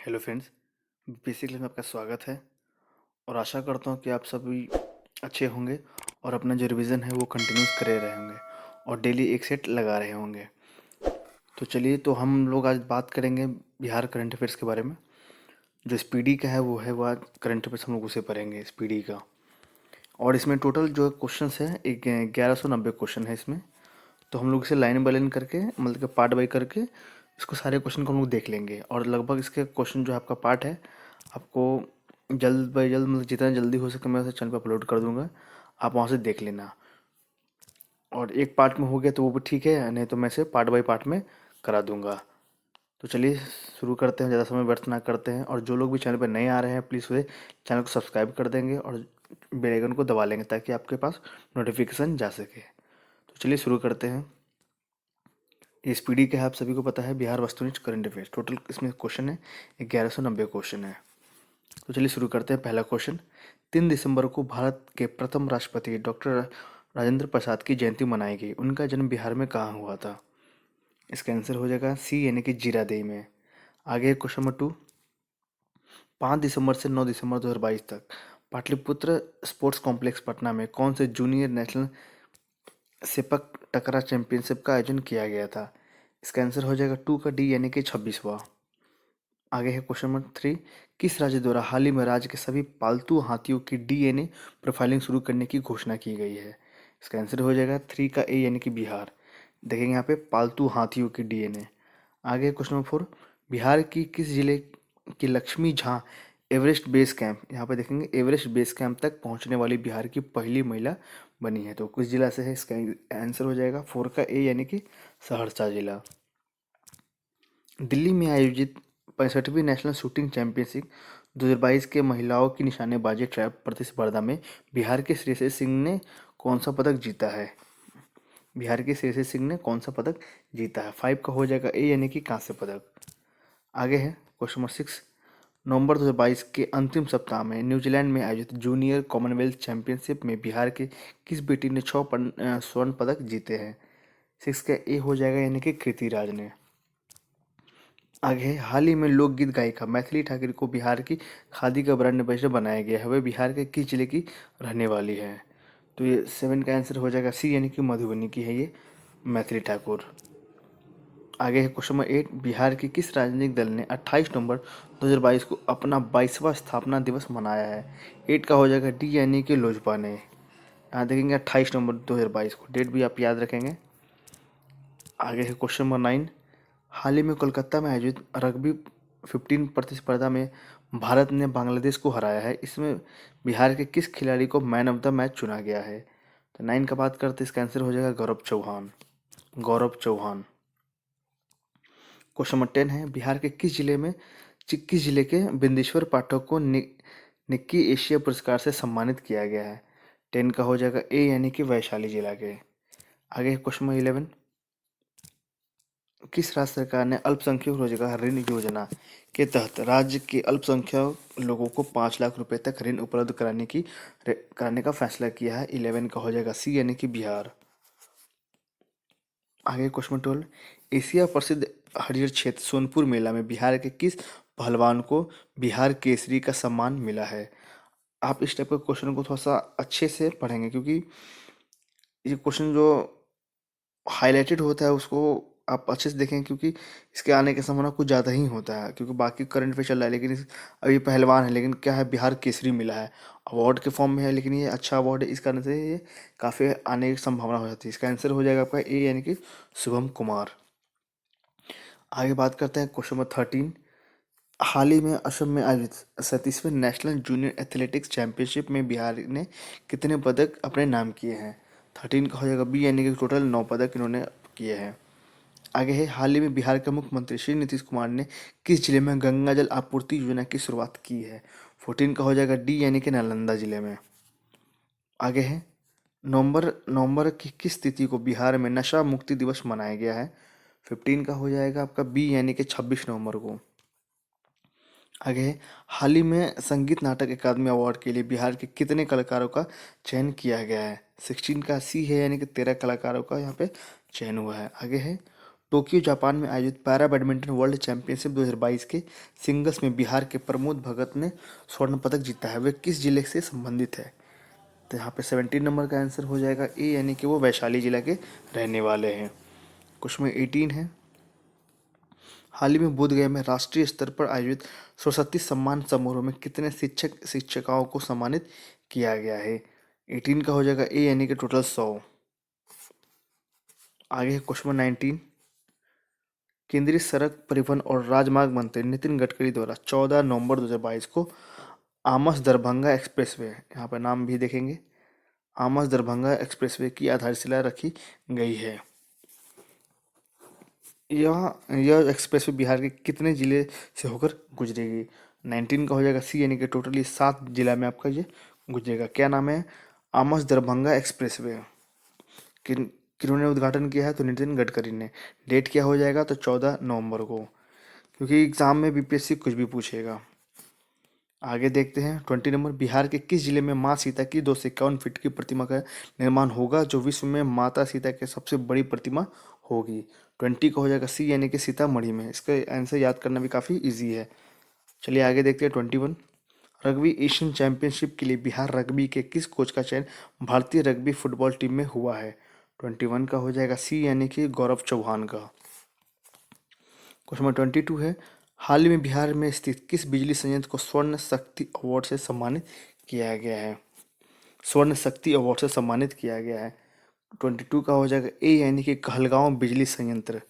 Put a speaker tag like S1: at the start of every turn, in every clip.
S1: Hello friends, basically में आपका स्वागत है और आशा करता हूँ कि आप सभी अच्छे होंगे और अपना जो रिवीजन है वो कंटिन्यूस करे रहे होंगे और डेली एक सेट लगा रहे होंगे। तो चलिए, तो हम लोग आज बात करेंगे बिहार करंट अफेयर्स के बारे में। जो स्पीडी का है वो आज करंट अफेयर्स हम लोग उसे पढ़ेंगे, स्पीडी का। और इसमें टोटल जो क्वेश्चंस है 1190 क्वेश्चन है इसमें। तो हम लोग इसे लाइन बाय लाइन करके, मतलब कि पार्ट बाई करके इसको सारे क्वेश्चन को हम लोग देख लेंगे। और लगभग इसके क्वेश्चन जो आपका पार्ट है आपको जल्द बाय जल्द, मतलब जितना जल्दी हो सके मैं उसे चैनल पर अपलोड कर दूंगा, आप वहाँ से देख लेना। और एक पार्ट में हो गया तो वो भी ठीक है, नहीं तो मैं इसे पार्ट बाय पार्ट में करा दूंगा। तो चलिए शुरू करते हैं, ज़्यादा समय व्यर्थ ना करते हैं। और जो लोग भी चैनल पर नए आ रहे हैं प्लीज़ वे चैनल को सब्सक्राइब कर देंगे और बेल आइकन को दबा लेंगे ताकि आपके पास नोटिफिकेशन जा सके। तो चलिए शुरू करते हैं। ये स्पीडी का है, आप सभी को पता है, बिहार वस्तुनिष्ठ करंट अफेयर्स। टोटल इसमें क्वेश्चन है 1190 क्वेश्चन है। तो चलिए शुरू करते हैं। पहला क्वेश्चन, 3 दिसंबर को भारत के प्रथम राष्ट्रपति डॉक्टर राजेंद्र प्रसाद की जयंती मनाई गई। उनका जन्म बिहार में कहाँ हुआ था? इसका आंसर हो जाएगा सी, यानी कि जीरादेई में। आगे क्वेश्चन नंबर 2, 5 दिसंबर से 9 दिसंबर 2022 तक पाटलिपुत्र स्पोर्ट्स कॉम्प्लेक्स पटना में कौन से जूनियर नेशनल सेपक टकरा चैंपियनशिप का आयोजन किया गया था? इसका आंसर हो जाएगा 2 का डी, यानी कि 26वां। आगे है क्वेश्चन नंबर 3, किस राज्य द्वारा हाल ही में राज्य के सभी पालतू हाथियों की डीएनए प्रोफाइलिंग शुरू करने की घोषणा की गई है? इसका आंसर हो जाएगा 3 का ए, यानी कि बिहार। देखेंगे यहाँ पे पालतू हाथियों की डीएनए। आगे क्वेश्चन नंबर 4, बिहार की किस जिले की Lakshmi Jha Everest base camp, यहाँ पे देखेंगे एवरेस्ट बेस कैंप तक पहुँचने वाली बिहार की पहली महिला बनी है? तो किस जिला से है? इसका आंसर हो जाएगा 4 का ए, यानी कि सहरसा जिला। दिल्ली में आयोजित 65वीं नेशनल शूटिंग चैंपियनशिप 2022 के महिलाओं की निशानेबाजी ट्रैप प्रतिस्पर्धा में बिहार के श्रेयसी सिंह ने कौन सा पदक जीता है? बिहार के श्रेयसी सिंह ने कौन सा पदक जीता है? 5 का हो जाएगा ए, यानी कि कांस्य पदक। आगे है क्वेश्चन नंबर 6, नवंबर 2022 के अंतिम सप्ताह में न्यूजीलैंड में आयोजित जूनियर कॉमनवेल्थ चैंपियनशिप में बिहार के किस बेटी ने 6 स्वर्ण पदक जीते हैं? 6 का ए हो जाएगा, यानी कि कृति राज ने। आगे है, हाल ही में लोकगीत गायिका मैथिली ठाकुर को बिहार की खादी का ब्रांड एम्बेसडर बनाया गया है। वह बिहार के किस जिले की रहने वाली है? तो ये 7 का आंसर हो जाएगा सी, यानी कि मधुबनी की है ये मैथिली ठाकुर। आगे है क्वेश्चन नंबर 8, बिहार के किस राजनीतिक दल ने 28 नवंबर 2022 को अपना 22वां स्थापना दिवस मनाया है? 8 का हो जाएगा डी, यानी कि लोजपा ने। यहाँ देखेंगे 28 नवंबर 2022 को, डेट भी आप याद रखेंगे। आगे है क्वेश्चन नंबर 9, हाल ही में कोलकाता में आयोजित रग्बी 15 प्रतिस्पर्धा में भारत ने बांग्लादेश को हराया है। इसमें बिहार के किस खिलाड़ी को मैन ऑफ द मैच चुना गया है? तो 9 का बात करते हैं, इसका आंसर हो जाएगा गौरव चौहान। गौरव चौहान। क्वेश्चन नंबर 10 है, बिहार के किस जिले के बिंदेश्वर पाठक को निक्की एशिया पुरस्कार से सम्मानित किया गया है? 10 का हो जाएगा ए, यानी कि वैशाली जिला के। आगे क्वेश्चन नंबर 11, किस राज्य सरकार ने अल्पसंख्यक रोजगार ऋण योजना के तहत राज्य के अल्पसंख्यक लोगों को 5 लाख रुपए तक ऋण उपलब्ध कराने का फैसला किया है? 11 का हो जाएगा सी, यानी कि बिहार। आगे क्वेश्चन 12, एशिया प्रसिद्ध हरियर क्षेत्र सोनपुर मेला में बिहार के किस पहलवान को बिहार केसरी का सम्मान मिला है? आप इस टाइप के क्वेश्चन को थोड़ा सा अच्छे से पढ़ेंगे, क्योंकि ये क्वेश्चन जो हाईलाइटेड होता है उसको आप अच्छे से देखें, क्योंकि इसके आने की संभावना कुछ ज़्यादा ही होता है। क्योंकि बाकी करंट पे चल रहा है, लेकिन अभी पहलवान है, लेकिन क्या है, बिहार केसरी मिला है, अवार्ड के फॉर्म में है, लेकिन ये अच्छा अवार्ड है, इस कारण से ये काफ़ी आने की संभावना हो जाती है। इसका आंसर हो जाएगा आपका ए, यानी कि शुभम कुमार। आगे बात करते हैं क्वेश्चन नंबर 13, हाल ही में असम में आयोजित 37वें नेशनल जूनियर एथलेटिक्स चैंपियनशिप में बिहार ने कितने पदक अपने नाम किए हैं? 13 का हो जाएगा बी, यानी कि टोटल 9 पदक इन्होंने किए हैं। आगे है, हाल ही में बिहार के मुख्यमंत्री श्री नीतीश कुमार ने किस जिले में गंगा जल आपूर्ति योजना की शुरुआत की है? 14 का हो जाएगा डी, यानी कि नालंदा जिले में। आगे है, नवंबर नवंबर की किस तिथि को बिहार में नशा मुक्ति दिवस मनाया गया है? 15 का हो जाएगा आपका बी, यानी कि 26 नवंबर को। आगे है, हाल ही में संगीत नाटक अकादमी अवार्ड के लिए बिहार के कितने कलाकारों का चयन किया गया है? 16 का सी है, यानी कि 13 कलाकारों का यहाँ पे चयन हुआ है। आगे है, टोक्यो जापान में आयोजित पैरा बैडमिंटन वर्ल्ड चैंपियनशिप 2022 के सिंगल्स में बिहार के प्रमोद भगत ने स्वर्ण पदक जीता है। वे किस जिले से संबंधित है? तो यहाँ पे 17 नंबर का आंसर हो जाएगा ए, यानी कि वो वैशाली जिला के रहने वाले हैं। क्वेश्चन में 18 है, हाल ही में बोधगया में राष्ट्रीय स्तर पर आयोजित सरस्वती सम्मान समारोह में कितने शिक्षक शिक्षिकाओं को सम्मानित किया गया है? 18 का हो जाएगा ए, यानी कि टोटल 100। आगे है क्वेश्चन 19, केंद्रीय सड़क परिवहन और राजमार्ग मंत्री नितिन गडकरी द्वारा 14 नवंबर 2022 को आमस दरभंगा एक्सप्रेसवे, यहाँ पर नाम भी देखेंगे, आमस दरभंगा एक्सप्रेसवे की आधारशिला रखी गई है। यह एक्सप्रेसवे बिहार के कितने जिले से होकर गुजरेगी? 19 का हो जाएगा सी, यानी कि टोटली 7 जिला में आपका ये गुजरेगा। क्या नाम है? आमस दरभंगा एक्सप्रेसवे। किन्होंने उद्घाटन किया है? तो नितिन गडकरी ने। डेट क्या हो जाएगा? तो 14 नवंबर को, क्योंकि एग्जाम में बीपीएससी कुछ भी पूछेगा। आगे देखते हैं 20 नंबर, बिहार के किस जिले में माँ सीता की 251 फीट की प्रतिमा का निर्माण होगा जो विश्व में माता सीता की सबसे बड़ी प्रतिमा होगी? 20 का हो जाएगा सी, यानी कि सीतामढ़ी में। इसका आंसर याद करना भी काफ़ी इजी है। चलिए आगे देखते हैं 21, रग्बी एशियन चैंपियनशिप के लिए बिहार रग्बी के किस कोच का चयन भारतीय रग्बी फुटबॉल टीम में हुआ है? 21 का हो जाएगा सी, यानी कि गौरव चौहान का। क्वेश्चन नंबर 22 है, हाल ही में बिहार में स्थित किस बिजली संयंत्र को स्वर्ण शक्ति अवार्ड से सम्मानित किया गया है? स्वर्ण शक्ति अवार्ड से सम्मानित किया गया है। 22 का हो जाएगा ए, यानी कि कहलगांव बिजली संयंत्र।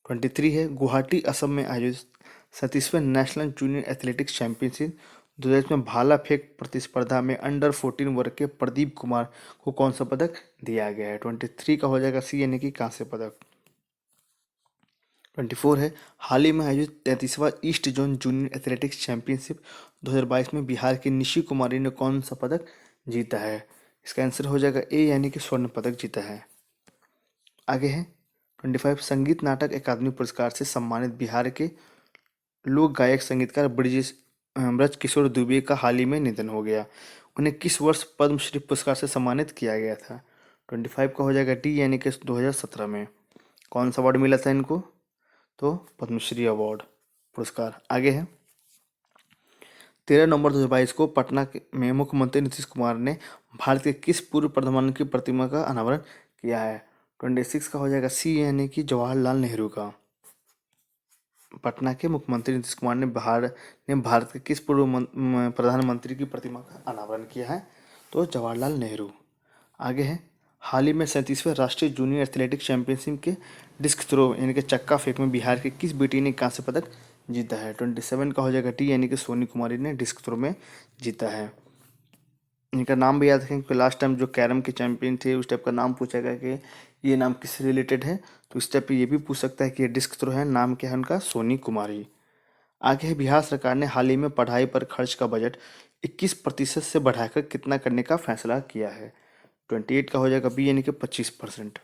S1: 23 है, गुवाहाटी असम में आयोजित 37वें नेशनल जूनियर एथलेटिक्स चैंपियनशिप 2022 में भाला फेंक प्रतिस्पर्धा में अंडर 14 वर्ग के प्रदीप कुमार को कौन सा पदक दिया गया है? 23 का हो जाएगा सी, यानी कि कांस्य पदक। 24 है, हाल ही में आयोजित 33वां east zone junior athletics championship 2022 में बिहार की निशी कुमारी ने कौन सा पदक जीता है? इसका आंसर हो जाएगा ए, यानी कि स्वर्ण पदक जीता है। आगे है 25, संगीत नाटक अकादमी पुरस्कार से सम्मानित बिहार के लोक गायक संगीतकार ब्रज किशोर दुबे का हाल ही में निधन हो गया। उन्हें किस वर्ष पद्मश्री पुरस्कार से सम्मानित किया गया था? 25 का हो जाएगा डी, यानी कि 2017 में। कौन सा अवार्ड मिला था इनको? तो पद्मश्री अवार्ड पुरस्कार। आगे है 13 नवंबर 2022 को पटना में मुख्यमंत्री नीतीश कुमार ने भारत के किस पूर्व प्रधानमंत्री की प्रतिमा का अनावरण किया है? 26 का हो जाएगा सी, यानी कि जवाहरलाल नेहरू का। पटना के मुख्यमंत्री नीतीश कुमार ने भारत के किस पूर्व प्रधानमंत्री की प्रतिमा का अनावरण किया है? तो जवाहरलाल नेहरू। आगे है, हाल ही में 37वें राष्ट्रीय जूनियर एथलेटिक्स चैंपियनशिप के डिस्क थ्रो यानी कि चक्का फेंक में बिहार की किस बेटी ने कांस्य पदक जीता है? 27 का हो जाएगा टी, यानी कि सोनी कुमारी ने डिस्क थ्रो में जीता है। इनका नाम भी याद रखें क्योंकि लास्ट टाइम जो कैरम के चैंपियन थे उस टाइप का नाम पूछा गया कि ये नाम किससे रिलेटेड है, तो इस टाइप पे ये भी पूछ सकता है कि ये डिस्क थ्रो है, नाम क्या है उनका? सोनी कुमारी। आगे है, बिहार सरकार ने हाल ही में पढ़ाई पर खर्च का बजट 21% से बढ़ाकर कितना करने का फैसला किया है? 28 का हो जाएगा बी, यानी कि 25%।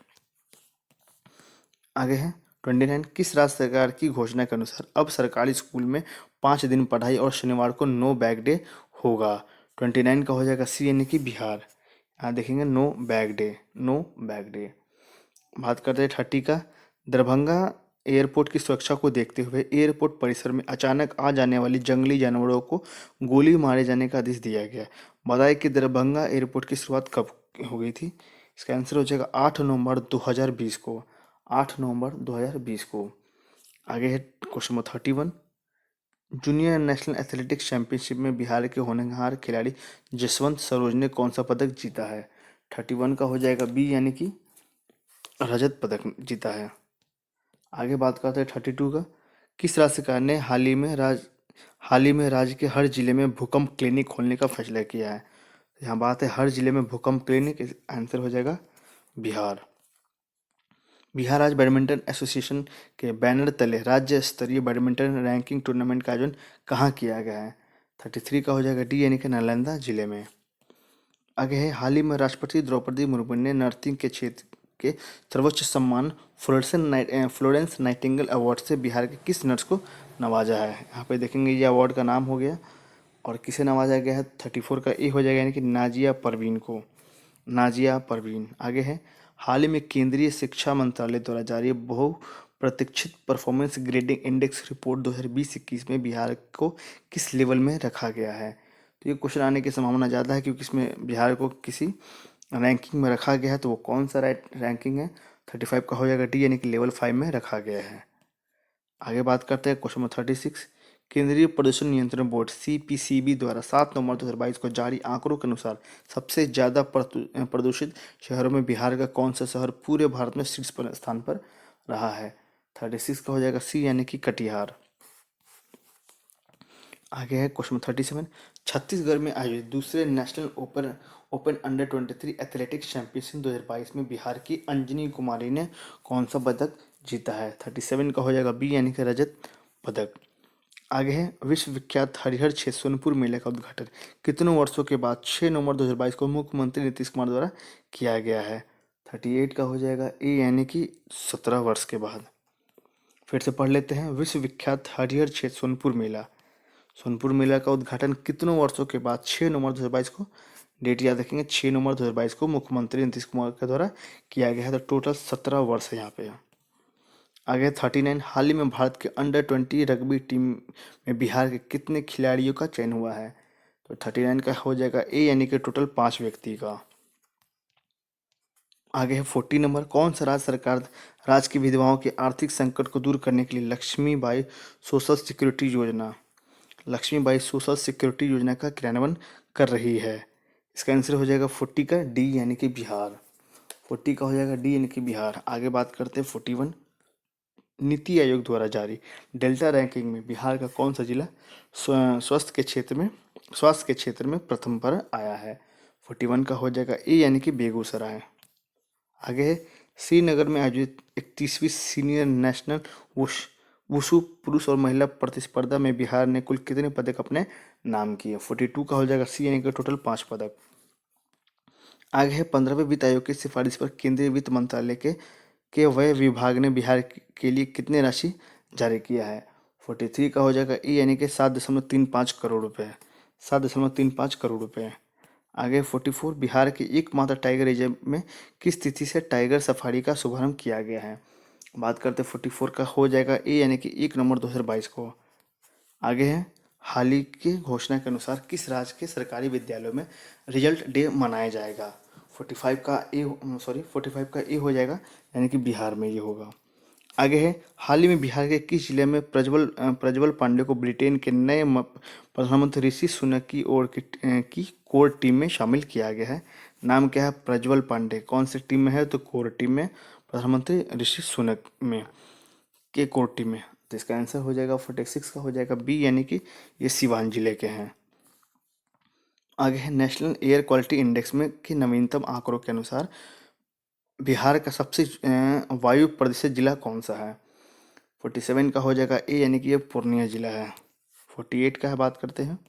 S1: आगे है 29, किस राज्य सरकार की घोषणा के अनुसार अब सरकारी स्कूल में 5 दिन पढ़ाई और शनिवार को नो बैग डे होगा? 29 का हो जाएगा सी, यानी कि बिहार। यहाँ देखेंगे no bag day, no bag day. बात करते हैं 30 का, दरभंगा एयरपोर्ट की सुरक्षा को देखते हुए एयरपोर्ट परिसर में अचानक आ जाने वाली जंगली जानवरों को गोली मारे जाने का आदेश दिया गया। बताइए कि दरभंगा एयरपोर्ट की शुरुआत कब हो गई थी? इसका आंसर हो जाएगा 8 नवंबर 2020 को, 8 नवंबर 2020 को। आगे है question number 31, junior national athletics championship में बिहार के होनहार खिलाड़ी जसवंत सरोज ने कौन सा पदक जीता है? 31 का हो जाएगा बी, यानी कि रजत पदक जीता है। आगे बात करते हैं 32 का, किस राज्य सरकार ने हाल ही में राज्य के हर जिले में भूकंप क्लिनिक खोलने का फैसला किया है? यहाँ बात है हर जिले में भूकंप क्लिनिक, आंसर हो जाएगा बिहार। बिहार राज्य बैडमिंटन एसोसिएशन के बैनर तले राज्य स्तरीय बैडमिंटन रैंकिंग टूर्नामेंट का आयोजन कहाँ किया गया है? 33 का हो जाएगा डी, यानी कि नालंदा जिले में। आगे है, हाल ही में राष्ट्रपति द्रौपदी मुर्मू ने नर्सिंग के क्षेत्र के सर्वोच्च सम्मान फ्लोरेंस नाइटिंगेल अवार्ड से बिहार के किस नर्स को नवाजा है? यहाँ पे देखेंगे ये अवार्ड का नाम हो गया और किसे नवाजा गया है? 34 का ए हो जाएगा, यानी कि नाजिया परवीन को, नाजिया परवीन। आगे है, हाल ही में केंद्रीय शिक्षा मंत्रालय द्वारा जारी बहुप्रतीक्षित परफॉर्मेंस ग्रेडिंग इंडेक्स रिपोर्ट 2020-21 में बिहार को किस लेवल में रखा गया है? तो ये क्वेश्चन आने की संभावना ज़्यादा है, क्योंकि इसमें बिहार को किसी रैंकिंग में रखा गया है। तो वो कौन सा रैंकिंग है? 35 का हो जाएगा डी, यानी कि लेवल 5 में रखा गया है। आगे बात करते हैं क्वेश्चन नंबर 36। केंद्रीय प्रदूषण नियंत्रण बोर्ड सीपीसीबी द्वारा 7 नवंबर 2022 को जारी आंकड़ों के अनुसार सबसे ज़्यादा प्रदूषित शहरों में बिहार का कौन सा शहर पूरे भारत में शीर्ष स्थान पर रहा है? 36 का हो जाएगा सी, यानी कि कटिहार। आगे है क्वेश्चन 37। छत्तीसगढ़ में आयोजित दूसरे national open under 23 athletics championship 2022 में बिहार की अंजनी कुमारी ने कौन सा पदक जीता है? 37 का हो जाएगा बी, यानी कि रजत पदक। आगे है विश्व विख्यात हरिहर क्षेत्र सोनपुर मेले का उद्घाटन कितनों वर्षों के बाद 6 नवंबर 2022 को मुख्यमंत्री नीतीश कुमार द्वारा किया गया है? 38 का हो जाएगा ए, यानी कि 17 वर्ष के बाद। फिर से पढ़ लेते हैं। विश्व विख्यात हरिहर क्षेत्र सोनपुर मेला का उद्घाटन कितनों वर्षों के बाद 6 नवंबर 2022 को, डेट याद रखेंगे, 6 नवंबर 2022 को मुख्यमंत्री नीतीश कुमार के द्वारा किया गया है। तो टोटल 17 वर्ष है यहाँ पे। आगे 39। हाल ही में भारत के अंडर 20 रग्बी टीम में बिहार के कितने खिलाड़ियों का चयन हुआ है? तो 39 का हो जाएगा ए, यानी कि टोटल 5 व्यक्ति का। आगे है 40 नंबर। कौन सा राज्य सरकार राज्य की विधवाओं के आर्थिक संकट को दूर करने के लिए लक्ष्मीबाई सोशल सोशल सिक्योरिटी योजना का क्रियान्वयन कर रही है? इसका आंसर हो जाएगा 40 का डी, यानी कि बिहार। 40 का हो जाएगा डी, यानी कि बिहार। आगे बात करते हैं 41। नीति आयोग द्वारा जारी डेल्टा रैंकिंग में बिहार का कौन सा जिला स्वास्थ्य के क्षेत्र में प्रथम पर आया है? 41 का हो जाएगा ए, यानी कि बेगूसराय। आगे है श्रीनगर में आयोजित 31वीं सीनियर नेशनल वुशु पुरुष और महिला प्रतिस्पर्धा में बिहार ने कुल कितने पदक अपने नाम किए? 42 का हो जाएगा सी, यानी कि टोटल 5 पदक। आगे है 15वें वित्त आयोग की सिफारिश पर केंद्रीय वित्त मंत्रालय के व्यय विभाग ने बिहार के लिए कितने राशि जारी किया है? 43 का हो जाएगा ई, यानी कि 7.35 करोड़ रुपए। 7.35 करोड़ रुपए। आगे 44। बिहार के एकमात्र टाइगर रिजर्व में किस तिथि से टाइगर सफारी का शुभारंभ किया गया है? बात करते 44 का हो जाएगा ए, यानी कि 1 नवंबर 2022 को। आगे है हाल ही की घोषणा के अनुसार किस राज्य के सरकारी विद्यालयों में रिजल्ट डे मनाया जाएगा? 45 का ए हो जाएगा, यानी कि बिहार में ये होगा। आगे है हाल ही में बिहार के किस जिले में प्रज्वल पांडे को ब्रिटेन के नए प्रधानमंत्री ऋषि सुनक की कोर टीम में शामिल किया गया है? नाम क्या है प्रज्वल पांडे, कौन सी टीम में है? तो कोर टीम में, प्रधानमंत्री ऋषि सुनक में के कोर टीम में। तो इसका आंसर हो जाएगा 46 का हो जाएगा बी, यानी कि ये सिवान जिले के हैं। आगे है नेशनल एयर क्वालिटी इंडेक्स में के नवीनतम आंकड़ों के अनुसार बिहार का सबसे वायु प्रदूषित जिला कौन सा है? 47 का हो जाएगा ए, यानी कि ये पूर्णिया जिला है। 48 का है बात करते हैं।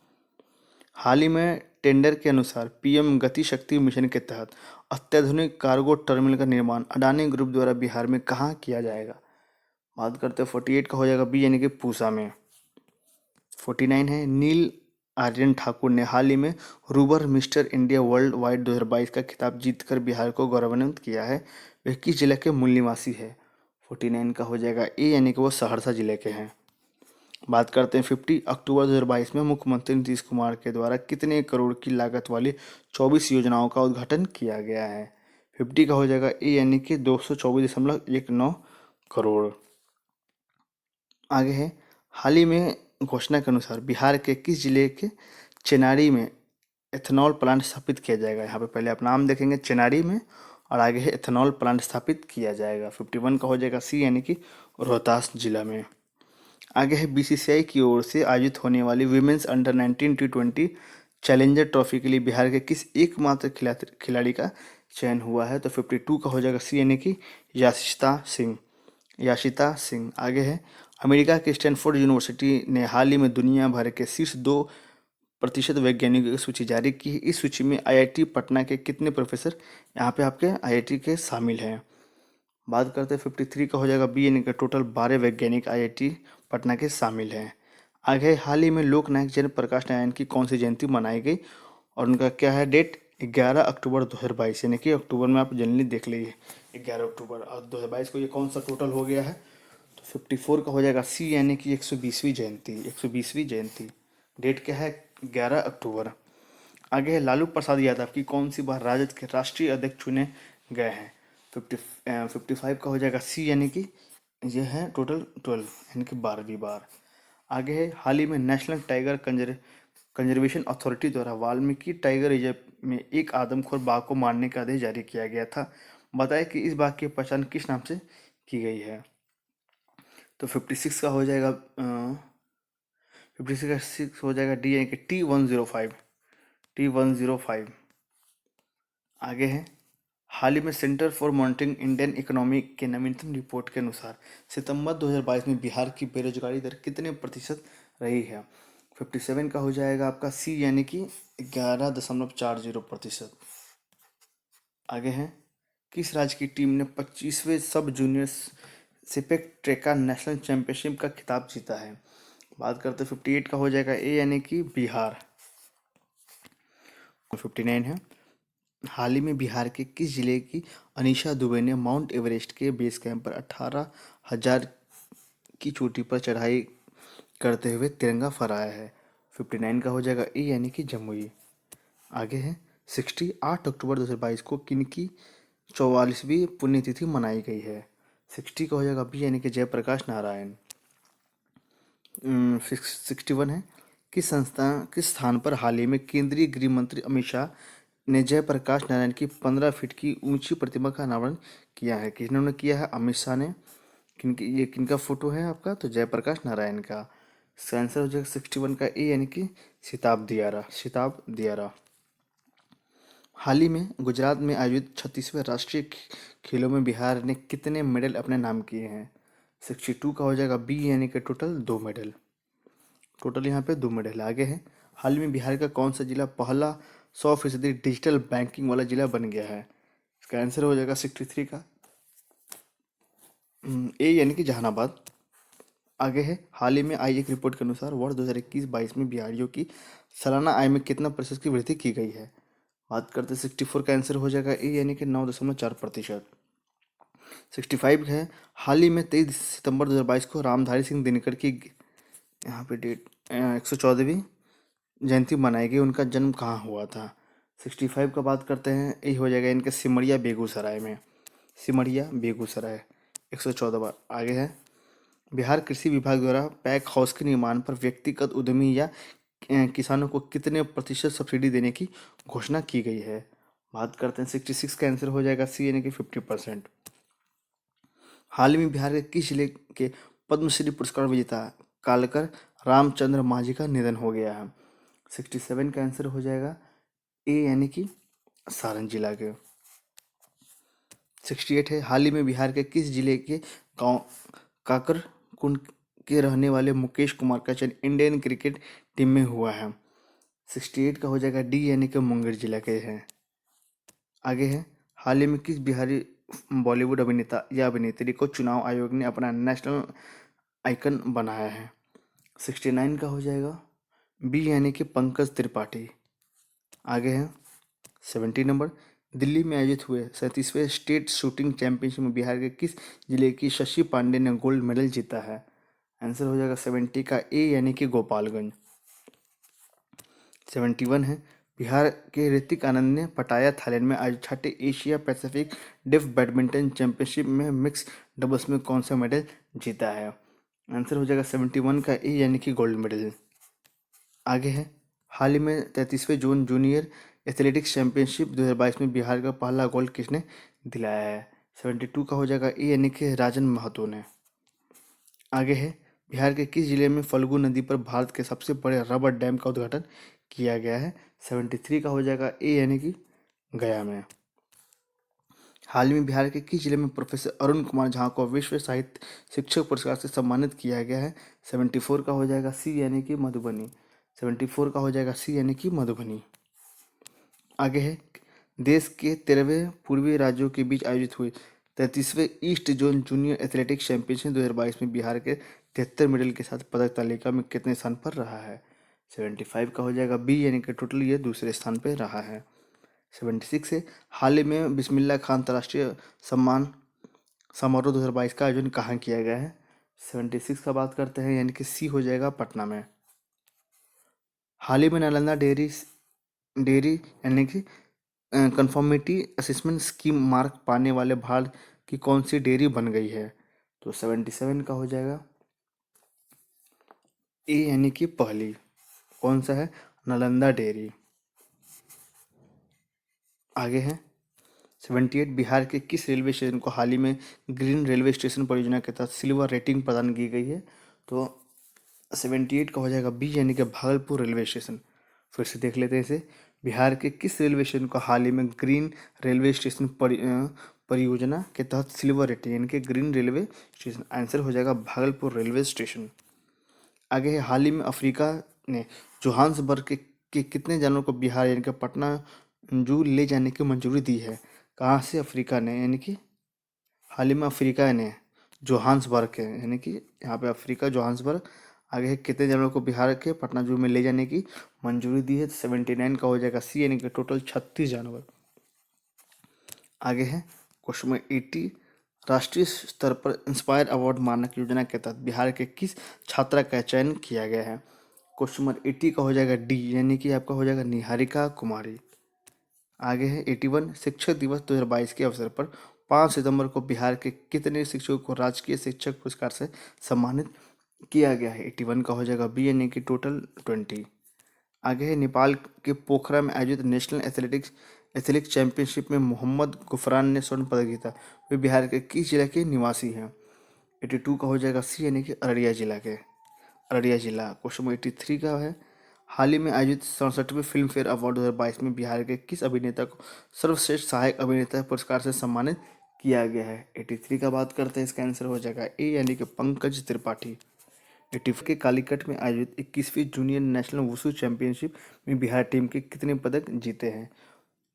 S1: हाल ही में टेंडर के अनुसार पीएम गति शक्ति मिशन के तहत अत्याधुनिक कार्गो टर्मिनल का निर्माण अडानी ग्रुप द्वारा बिहार में कहाँ किया जाएगा? बात करते हैं 48 का हो जाएगा बी, यानी कि पूसा में। 49 है नील आर्यन ठाकुर ने हाल ही में रूबर मिस्टर इंडिया वर्ल्ड वाइड 2022 का खिताब जीतकर बिहार को गौरवान्वित किया है। वह किस जिले के मूल निवासी है? 49 का हो जाएगा ए, यानी कि वो सहरसा जिले के हैं। बात करते हैं 50 अक्टूबर 2022 में मुख्यमंत्री नीतीश कुमार के द्वारा कितने करोड़ की लागत वाली 24 योजनाओं का उद्घाटन किया गया है? 50 का हो जाएगा ए, यानी कि 224.19 करोड़। आगे है हाल ही में घोषणा के अनुसार बिहार के किस जिले के चेनारी में एथेनॉल प्लांट स्थापित किया जाएगा? यहाँ पे पहले आप नाम देखेंगे चेनारी में, और आगे है एथेनॉल प्लांट स्थापित किया जाएगा। 51 का हो जाएगा सी, यानी कि रोहतास जिला में। आगे है बीसीसीआई की ओर से आयोजित होने वाली women's under 19 T20 challenger trophy के लिए बिहार के किस एकमात्र खिलाड़ी का चयन हुआ है? तो 52 का हो जाएगा सी, यानी कि याशिता सिंह। आगे है अमेरिका के स्टैनफोर्ड यूनिवर्सिटी ने हाल ही में दुनिया भर के शीर्ष 2% वैज्ञानिकों की सूची जारी की। इस सूची में आईआईटी पटना के कितने प्रोफेसर यहाँ पे आपके आईआईटी के शामिल हैं? बात करते हैं 53 का हो जाएगा बी, यानी कि टोटल 12 वैज्ञानिक आईआईटी पटना के शामिल हैं। आगे हाल ही में लोकनायक जयप्रकाश नारायण की कौन सी जयंती मनाई गई और उनका क्या है डेट? 11 अक्टूबर 2022, यानी कि अक्टूबर में आप जनरली देख लीजिए 11 अक्टूबर। और 2022 को ये कौन सा टोटल हो गया है? तो 54 का हो जाएगा सी, यानी कि 120वीं जयंती। 120वीं जयंती। डेट क्या है? 11 अक्टूबर। आगे है लालू प्रसाद यादव की कौन सी बार राजद के राष्ट्रीय अध्यक्ष चुने गए हैं? 55 का हो जाएगा सी, यानी कि ये है टोटल 12, यानी कि 12वीं बार। आगे है हाल ही में नेशनल टाइगर कंजर्वेशन अथॉरिटी द्वारा वाल्मीकि टाइगर रिजर्व में एक आदमखोर बाघ को मारने का आदेश जारी किया गया था। बताएं कि इस बाघ की पहचान किस नाम से की गई है? तो 56 का हो जाएगा 56 हो जाएगा डी, यानी कि T105। T105। आगे है हाल ही में centre for monitoring Indian economy के नवीनतम रिपोर्ट के अनुसार सितंबर 2022 में बिहार की बेरोजगारी दर कितने प्रतिशत रही है? 57 का हो जाएगा आपका सी, यानी कि 11.40%। आगे है किस राज्य की टीम ने 25वें सब जूनियर सिपेक ट्रेका नेशनल चैंपियनशिप का खिताब जीता है? बात करते 58 का हो जाएगा ए, यानी कि बिहार। 59 है हाल ही में बिहार के किस जिले की अनीशा दुबे ने माउंट एवरेस्ट के बेस कैंप पर 18,000 की चोटी पर चढ़ाई करते हुए तिरंगा फहराया है? 59 का हो जाएगा ए, यानी कि जमुई। आगे है 8 अक्टूबर 2022 को किनकी 44वीं पुण्यतिथि मनाई गई है? 60 का हो जाएगा बी, यानी कि जयप्रकाश नारायण। 61 है किस स्थान पर हाल ही में केंद्रीय गृह मंत्री अमित शाह ने जयप्रकाश नारायण की 15 फीट की ऊंची प्रतिमा का अनावरण किया है? किन्होंने किया है? अमित शाह ने। ये किनका फोटो है आपका? तो जयप्रकाश नारायण का। इसका आंसर हो जाएगा 61 का ए, यानी कि सिताब दियारा। सिताब दियारा। हाल ही में गुजरात में आयोजित 36वें राष्ट्रीय खेलों में बिहार ने कितने मेडल अपने नाम किए हैं? 62 का हो जाएगा बी, यानी कि टोटल 2 मेडल। टोटल यहाँ पे 2 मेडल। आगे है हाल ही में बिहार का कौन सा जिला पहला 100% डिजिटल बैंकिंग वाला जिला बन गया है? इसका आंसर हो जाएगा 63 का ए, यानी कि जहानाबाद। आगे है हाल ही में आई एक रिपोर्ट के अनुसार वर्ष 2021-22 में बिहारियों की सालाना आय में कितना प्रतिशत की वृद्धि की गई है? बात करते 64 का आंसर हो जाएगा ए, यानी कि 9.4%। 65 है हाल ही में 23 सितंबर 2022 को रामधारी सिंह दिनकर की यहाँ पे डेट 114वीं जयंती मनाई गई। उनका जन्म कहाँ हुआ था? 65 का बात करते हैं, ये हो जाएगा इनके सिमरिया बेगूसराय में। सिमरिया बेगूसराय। 114 बार। आगे है बिहार कृषि विभाग द्वारा पैक हाउस के निर्माण पर व्यक्तिगत उद्यमी या किसानों को कितने प्रतिशत सब्सिडी देने की घोषणा की गई है? बात करते हैं 66 का आंसर हो जाएगा सी, यानी कि 50%। हाल ही में बिहार के किस जिले के पद्मश्री पुरस्कार विजेता कालकर रामचंद्र मांझी का निधन हो गया है? 67 का आंसर हो जाएगा ए, यानी कि सारण जिला के। 68 है हाल ही में बिहार के किस जिले के गांव काकरकुंड के रहने वाले मुकेश कुमार का चयन इंडियन क्रिकेट टीम में हुआ है? 68 का हो जाएगा डी, यानी कि मुंगेर जिला के हैं। आगे है हाल ही में किस बिहारी बॉलीवुड अभिनेता या अभिनेत्री को चुनाव आयोग ने अपना नेशनल आइकन बनाया है? 69 का हो जाएगा बी, यानी कि पंकज त्रिपाठी। आगे है 70 नंबर दिल्ली में आयोजित हुए 37वें स्टेट शूटिंग चैंपियनशिप में बिहार के किस जिले की शशि पांडे ने गोल्ड मेडल जीता है? आंसर हो जाएगा 70 का ए, यानी कि गोपालगंज। 71 है बिहार के ऋतिक आनंद ने पटाया थाईलैंड में आज छठे एशिया पैसिफिक डिफ बैडमिंटन चैंपियनशिप में मिक्स डबल्स में कौन सा मेडल जीता है? आंसर हो जाएगा 71 का ए, यानी कि गोल्ड मेडल। आगे है हाल ही में 33वें जोन जूनियर एथलेटिक्स चैंपियनशिप 2022 में बिहार का पहला गोल्ड किसने दिलाया है? 72 का हो जाएगा ए, यानी कि राजन महतो ने। आगे है बिहार के किस जिले में फल्गु नदी पर भारत के सबसे बड़े रबर डैम का उद्घाटन किया गया है? 73 का हो जाएगा ए, यानी कि गया में। हाल ही में बिहार के किस जिले में प्रोफेसर अरुण कुमार झा को विश्व साहित्य शिक्षक पुरस्कार से सम्मानित किया गया है? 74 का हो जाएगा सी, यानी कि मधुबनी। 74 का हो जाएगा सी, यानी कि मधुबनी। आगे है देश के 13वें पूर्वी राज्यों के बीच आयोजित हुए 33वें east zone junior athletics championship 2022 में बिहार के 73 मेडल के साथ पदक तालिका में कितने स्थान पर रहा है? 75 का हो जाएगा बी, यानी कि टोटल ये दूसरे स्थान पर रहा है। 76 है, हाल ही में बिस्मिल्लाह खान अंतर्राष्ट्रीय सम्मान समारोह 2022 का आयोजन कहाँ किया गया है? 76 का बात करते हैं, यानी कि सी हो जाएगा पटना में। हाल ही में नालंदा डेयरी डेयरी यानी कि कंफर्मिटी असेसमेंट स्कीम मार्क पाने वाले भारत की कौन सी डेयरी बन गई है? तो 77 का हो जाएगा ए, यानी कि पहली। कौन सा है? नालंदा डेयरी। आगे है 78, बिहार के किस रेलवे स्टेशन को हाल ही में ग्रीन रेलवे स्टेशन परियोजना के तहत सिल्वर रेटिंग प्रदान की गई है? तो 78 का हो जाएगा बी, यानी कि भागलपुर रेलवे स्टेशन। फिर से देख लेते हैं इसे। बिहार के किस रेलवे स्टेशन को हाल ही में ग्रीन रेलवे स्टेशन परियोजना के तहत सिल्वर रेटिंग, यानी कि ग्रीन रेलवे स्टेशन। आंसर हो जाएगा भागलपुर रेलवे स्टेशन। आगे है हाल ही में अफ्रीका ने जोहान्सबर्ग के कितने जानवरों को बिहार यानी कि पटना जू ले जाने की मंजूरी दी है? कहाँ से अफ्रीका ने, यानी कि हाल ही में अफ्रीका ने जोहान्सबर्ग है, यानी कि यहाँ पे अफ्रीका जोहान्सबर्ग। आगे है कितने जानवरों को बिहार के पटना जू में ले जाने की मंजूरी दी है? 79 का हो जाएगा सी, यानी कि टोटल 36 जानवर। आगे है क्वेश्चन नंबर 80, राष्ट्रीय स्तर पर इंस्पायर अवार्ड मानक योजना के तहत बिहार के किस छात्रा का चयन किया गया है? क्वेश्चन नंबर 80 का हो जाएगा डी, यानी कि आपका हो जाएगा निहारिका कुमारी। आगे है 81, शिक्षक दिवस 2022 के अवसर पर 5 सितंबर को बिहार के कितने शिक्षकों को राजकीय शिक्षक पुरस्कार से सम्मानित किया गया है? 81 का हो जाएगा बी, यानी कि टोटल 20। आगे है नेपाल के पोखरा में आयोजित नेशनल एथलेटिक्स चैंपियनशिप में मोहम्मद गुफरान ने स्वर्ण पदक जीता। वे बिहार के किस जिला के निवासी हैं? 82 का हो जाएगा सी, यानी कि अररिया जिला के। अररिया जिला। क्वेश्चन नंबर 83 का है, हाल ही में आयोजित 67वें फिल्म फेयर अवार्ड 2022 में बिहार के किस अभिनेता को सर्वश्रेष्ठ सहायक अभिनेता पुरस्कार से सम्मानित किया गया है? 83 का बात करते हैं, इसका आंसर हो जाएगा ए, यानी कि पंकज त्रिपाठी। 84 के कालीकट में आयोजित 21वीं जूनियर नेशनल वुशु चैंपियनशिप में बिहार टीम के कितने पदक जीते हैं?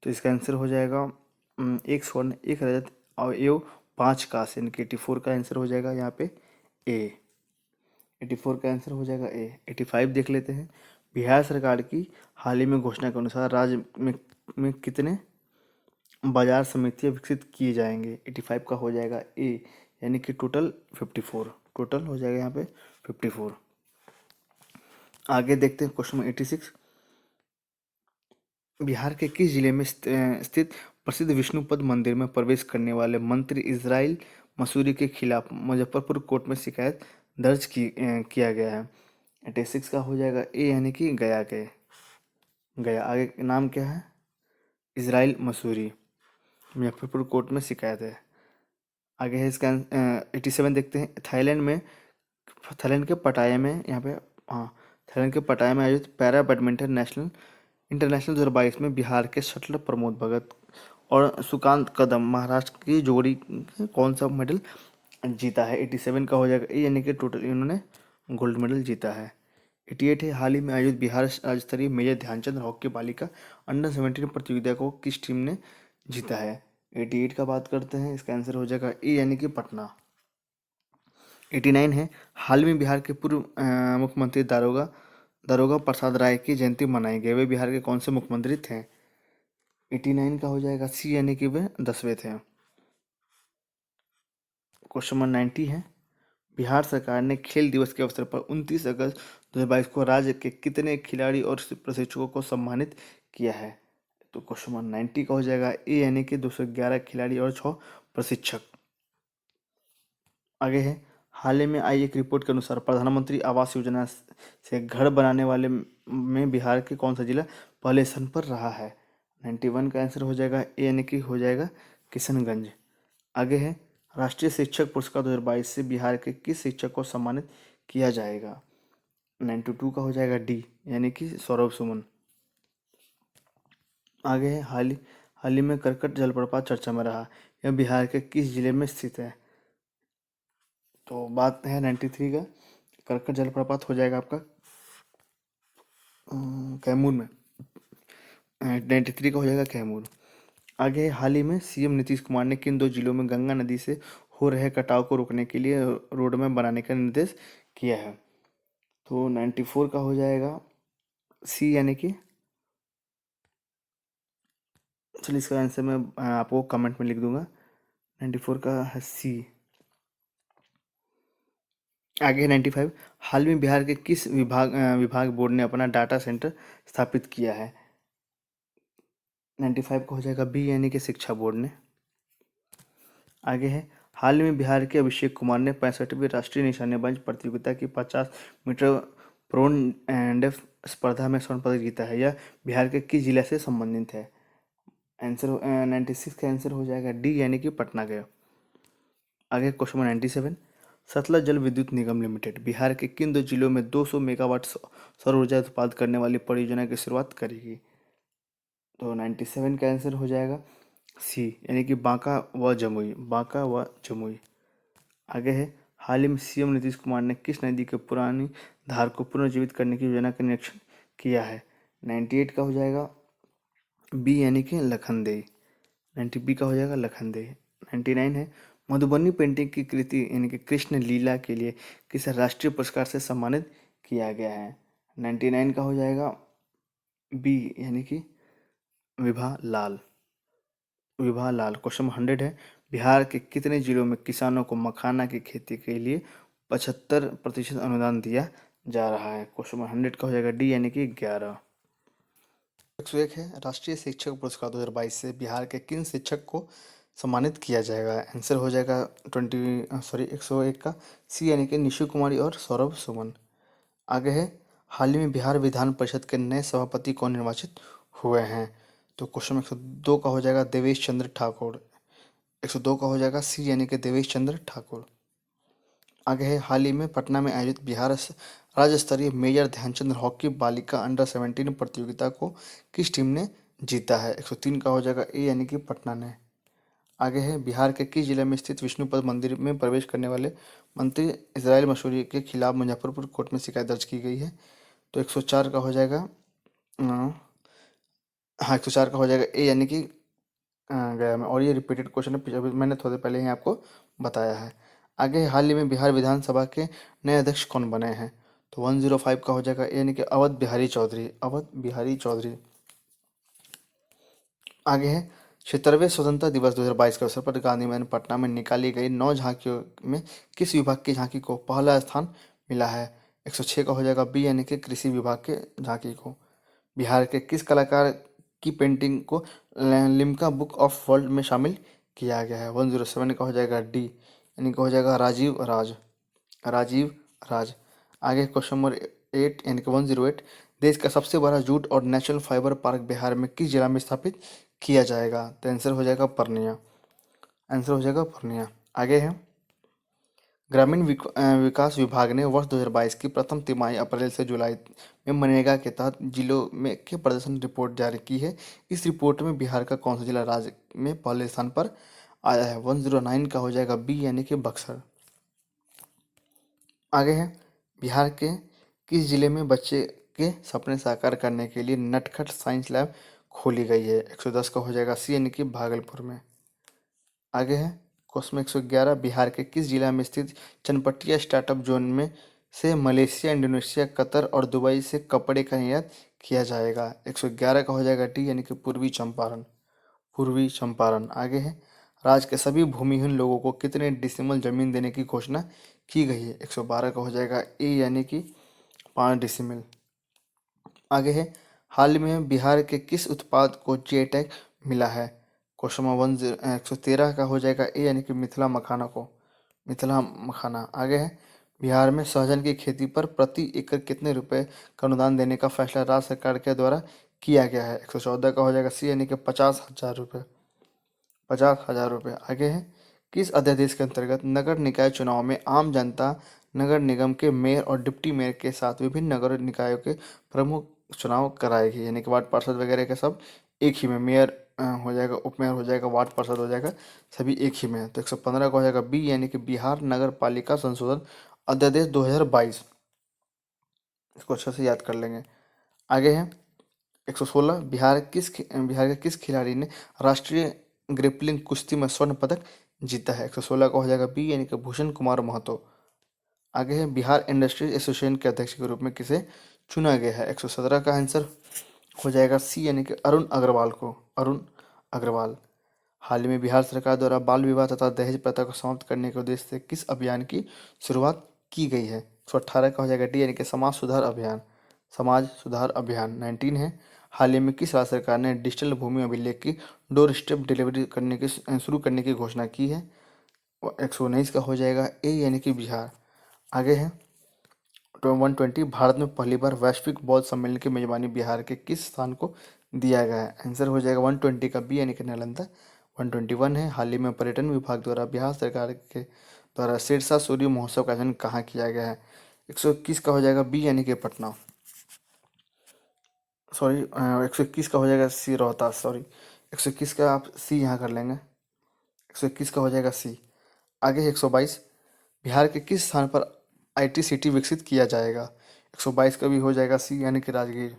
S1: तो इसका आंसर हो जाएगा एक स्वर्ण, एक रजत और एवं 5 कांस्य, यानी कि 84 का आंसर हो जाएगा यहाँ पे ए। 84 का आंसर हो जाएगा ए। 85 देख लेते हैं। बिहार सरकार की हाल ही में घोषणा के अनुसार राज्य में कितने बाजार समितियां विकसित किए जाएंगे? 85 का हो जाएगा ए, यानी कि टोटल 54। टोटल हो जाएगा यहाँ पे 54। आगे देखते हैं क्वेश्चन 86, बिहार के किस जिले में स्थित प्रसिद्ध विष्णुपद मंदिर में प्रवेश करने वाले मंत्री इजराइल मसूरी के खिलाफ मुजफ्फरपुर कोर्ट में शिकायत दर्ज किया गया है? 86 का हो जाएगा ए, यानी कि गया के। गया। आगे नाम क्या है? इजराइल मसूरी। मुजफ्फरपुर कोर्ट में शिकायत है। आगे है इसका 87 देखते हैं। थाईलैंड के पटाया में यहाँ पे, हाँ, थाईलैंड के पटाया में आयोजित पैरा बैडमिंटन इंटरनेशनल 2022 में बिहार के शटलर प्रमोद भगत और सुकांत कदम महाराष्ट्र की जोड़ी कौन सा मेडल जीता है? 87 का हो जाएगा ए, यानी कि टोटल इन्होंने गोल्ड मेडल जीता है। 88 है, हाल ही में आयोजित बिहार राज्य स्तरीय मेजर ध्यानचंद हॉकी बालिका अंडर-17 प्रतियोगिता को किस टीम ने जीता है? 88 का बात करते हैं, इसका आंसर हो जाएगा ए, यानी कि पटना। 89 है, हाल में बिहार के पूर्व मुख्यमंत्री दारोगा दारोगा प्रसाद राय की जयंती मनाई गई। वे बिहार के कौन से मुख्यमंत्री थे? 89 का हो जाएगा सी, यानी कि वे 10वें थे। क्वेश्चन नंबर 90 है, बिहार सरकार ने खेल दिवस के अवसर पर 29 अगस्त 2022 को राज्य के कितने खिलाड़ी और प्रशिक्षकों को सम्मानित किया है? तो क्वेश्चन नंबर 90 का हो जाएगा ए, यानी कि 211 खिलाड़ी और 6 प्रशिक्षक। आगे है, हाल ही में आई एक रिपोर्ट के अनुसार प्रधानमंत्री आवास योजना से घर बनाने वाले में बिहार के कौन सा जिला पहले स्थान पर रहा है? 91 का आंसर हो जाएगा ए, यानी कि हो जाएगा किशनगंज। आगे है, राष्ट्रीय शिक्षक पुरस्कार 2022 से बिहार के किस शिक्षक को सम्मानित किया जाएगा? 92 का हो जाएगा डी, यानी कि सौरभ सुमन। आगे है, हाल ही में करकट जलप्रपात चर्चा में रहा, यह बिहार के किस जिले में स्थित है? तो बात है 93 का, करकट जलप्रपात हो जाएगा आपका कैमूर में। 93 का हो जाएगा कैमूर। आगे है, हाल ही में सीएम नीतीश कुमार ने किन 2 जिलों में गंगा नदी से हो रहे कटाव को रोकने के लिए रोड मैप बनाने का निर्देश किया है? तो 94 का हो जाएगा सी, यानी कि चलिए इसका आंसर मैं आपको कमेंट में लिख दूंगा। 94 का है सी। आगे है 95। हाल में बिहार के किस विभाग बोर्ड ने अपना डाटा सेंटर स्थापित किया है? 95 का हो जाएगा बी, यानी कि शिक्षा बोर्ड ने। आगे है, हाल में बिहार के अभिषेक कुमार ने 65वीं राष्ट्रीय निशानेबाज प्रतियोगिता की 50 मीटर प्रोन डेफ स्पर्धा में स्वर्ण पदक जीता है। यह बिहार के किस जिला से संबंधित है? आंसर 96 का आंसर हो जाएगा डी, यानी कि पटना के। आगे क्वेश्चन नंबर 97। सतलज जल विद्युत निगम लिमिटेड बिहार के किन दो जिलों में 200 मेगावाट सौर ऊर्जा उत्पादन करने वाली परियोजना की शुरुआत करेगी? तो 97 का आंसर हो जाएगा सी, यानी कि बांका व जमुई। बांका व जमुई। आगे है, हाल ही में सीएम नीतीश कुमार ने किस नदी के पुरानी धार को पुनर्जीवित करने की योजना का निरीक्षण किया है? 98 का हो जाएगा बी, यानी कि लखनदेई। 90 बी का हो जाएगा लखनदेई। 99 है, मधुबनी पेंटिंग की कृति यानी कि कृष्ण लीला के लिए किसे राष्ट्रीय पुरस्कार से सम्मानित किया गया है? 99 का हो जाएगा बी, यानी कि विभा लाल। विभा लाल। क्वेश्चन 100 है, बिहार के कितने जिलों में किसानों को मखाना की खेती के लिए 75% अनुदान दिया जा रहा है? क्वेश्चन 100 का हो जाएगा डी, यानी कि 11। 101 है, राष्ट्रीय शिक्षक पुरस्कार 2022 से बिहार के किन शिक्षक को सम्मानित किया जाएगा? आंसर हो जाएगा 101 का सी, यानी कि निशु कुमारी और सौरभ सुमन। आगे है, हाल ही में बिहार विधान परिषद के नए सभापति कौन निर्वाचित हुए हैं? तो क्वेश्चन 102 का हो जाएगा देवेश चंद्र ठाकुर। 102 का हो जाएगा सी, यानी कि देवेश चंद्र ठाकुर। आगे है, हाल ही में पटना में आयोजित बिहार राज्य स्तरीय मेजर ध्यानचंद हॉकी बालिका अंडर 17 प्रतियोगिता को किस टीम ने जीता है? 103 का हो जाएगा ए, यानी कि पटना ने। आगे है, बिहार के किस जिले में स्थित विष्णुपद मंदिर में प्रवेश करने वाले मंत्री इजराइल मसूरी के खिलाफ मुजफ्फरपुर कोर्ट में शिकायत दर्ज की गई है? तो 104 का हो जाएगा हाँ 104 का हो जाएगा ए, यानी कि गया में। और ये रिपीटेड क्वेश्चन है, अभी मैंने थोड़े पहले ही आपको बताया है। आगे, हाल ही में बिहार विधानसभा के नए अध्यक्ष कौन बने हैं? तो 105 का हो जाएगा ए, यानी कि अवध बिहारी चौधरी। अवध बिहारी चौधरी। आगे है, 76वें स्वतंत्रता दिवस 2022 के अवसर पर गांधी मैदान पटना में निकाली गई 9 झांकियों में किस विभाग की झांकी को पहला स्थान मिला है? 106 का हो जाएगा बी, यानी कि कृषि विभाग के झांकी को। बिहार के किस कलाकार की पेंटिंग को लिम्का बुक ऑफ वर्ल्ड में शामिल किया गया है? 107 का हो जाएगा डी, यानी कि हो जाएगा राजीव राज। राजीव राज। आगे क्वेश्चन नंबर 8, यानी कि 108। देश का सबसे बड़ा जूट और नेचुरल फाइबर पार्क बिहार में किस जिला में स्थापित किया जाएगा? तो आंसर हो जाएगा पूर्णिया। आंसर हो जाएगा पूर्णिया। आगे है, ग्रामीण विकास विभाग ने वर्ष 2022 की प्रथम तिमाही अप्रैल से जुलाई में मनरेगा के तहत जिलों में के प्रदर्शन रिपोर्ट जारी की है। इस रिपोर्ट में बिहार का कौन सा जिला राज्य में पहले स्थान पर आया है? 109 का हो जाएगा बी, यानी कि बक्सर। आगे है, बिहार के किस जिले में बच्चे के सपने साकार करने के लिए नटखट साइंस लैब खोली गई है? 110 का हो जाएगा सी, यानी कि भागलपुर में। आगे है, क्वेश्चन 111। बिहार के किस जिला में स्थित चनपटिया स्टार्टअप जोन में से मलेशिया, इंडोनेशिया, कतर और दुबई से कपड़े का निर्यात किया जाएगा? 111 का हो जाएगा डी, यानी कि पूर्वी चंपारण। पूर्वी चंपारण। आगे है, राज्य के सभी भूमिहीन लोगों को कितने डिसिमल जमीन देने की घोषणा की गई है? 112 का हो जाएगा ए, यानी कि 5 डिसिमल। आगे है, हाल में बिहार के किस उत्पाद को जीआई टैग मिला है? क्वेश्चन नंबर 113 का हो जाएगा ए, यानी कि मिथिला मखाना को। मिथिला मखाना। आगे है, बिहार में सहजन की खेती पर प्रति एकड़ कितने रुपए का अनुदान देने का फैसला राज्य सरकार के द्वारा किया गया है? 114 का हो जाएगा सी, यानी कि 50,000 रुपये। 50,000 रुपये। आगे है, किस अध्यादेश के अंतर्गत नगर निकाय चुनाव में आम जनता नगर निगम के मेयर और डिप्टी मेयर के साथ विभिन्न नगर निकायों के प्रमुख चुनाव कराएगी? यानी कि वार्ड पार्षद वगैरह के सब एक ही में, मेयर हो जाएगा, उप मेयर हो जाएगा, वार्ड पार्षद हो जाएगा, सभी एक ही में है। तो 115 का हो जाएगा बी, यानी कि बिहार नगर पालिका संशोधन अध्यादेश 2022। इसको अच्छे से याद कर लेंगे। आगे है, 116। बिहार के किस खिलाड़ी ने राष्ट्रीय ग्रिपलिंग कुश्ती में स्वर्ण पदक जीता है? 116 का हो जाएगा बी, यानी कि भूषण कुमार महतो। आगे है, बिहार इंडस्ट्रीज एसोसिएशन के अध्यक्ष के रूप में किसे चुना गया है? 117 का आंसर हो जाएगा सी, यानी कि अरुण अग्रवाल को। अरुण अग्रवाल। हाल ही में बिहार सरकार द्वारा बाल विवाह तथा दहेज प्रथा को समाप्त करने के उद्देश्य से किस अभियान की शुरुआत की गई है? 118 का हो जाएगा डी यानी कि समाज सुधार अभियान। समाज सुधार अभियान 19 है। हाल ही में किस राज्य सरकार ने डिजिटल भूमि अभिलेख की डोर स्टेप डिलीवरी शुरू करने की घोषणा की है? 119 का हो जाएगा ए यानी कि बिहार। आगे है 120। भारत में पहली बार वैश्विक बौद्ध सम्मेलन की मेजबानी बिहार के किस स्थान को दिया गया है? आंसर हो जाएगा 120 का बी यानी कि नालंदा। 121 है। हाल ही में पर्यटन विभाग द्वारा बिहार सरकार के द्वारा सिरसा सूर्य महोत्सव का आयोजन कहाँ किया गया है? 121 का हो जाएगा बी यानी कि पटना। सॉरी 121 का हो जाएगा सी रोहतास। सॉरी 121 का आप सी यहाँ कर लेंगे। 121 का हो जाएगा सी। आगे है 122। बिहार के किस स्थान पर आईटी सिटी विकसित किया जाएगा? 122 का भी हो जाएगा सी यानी कि राजगीर।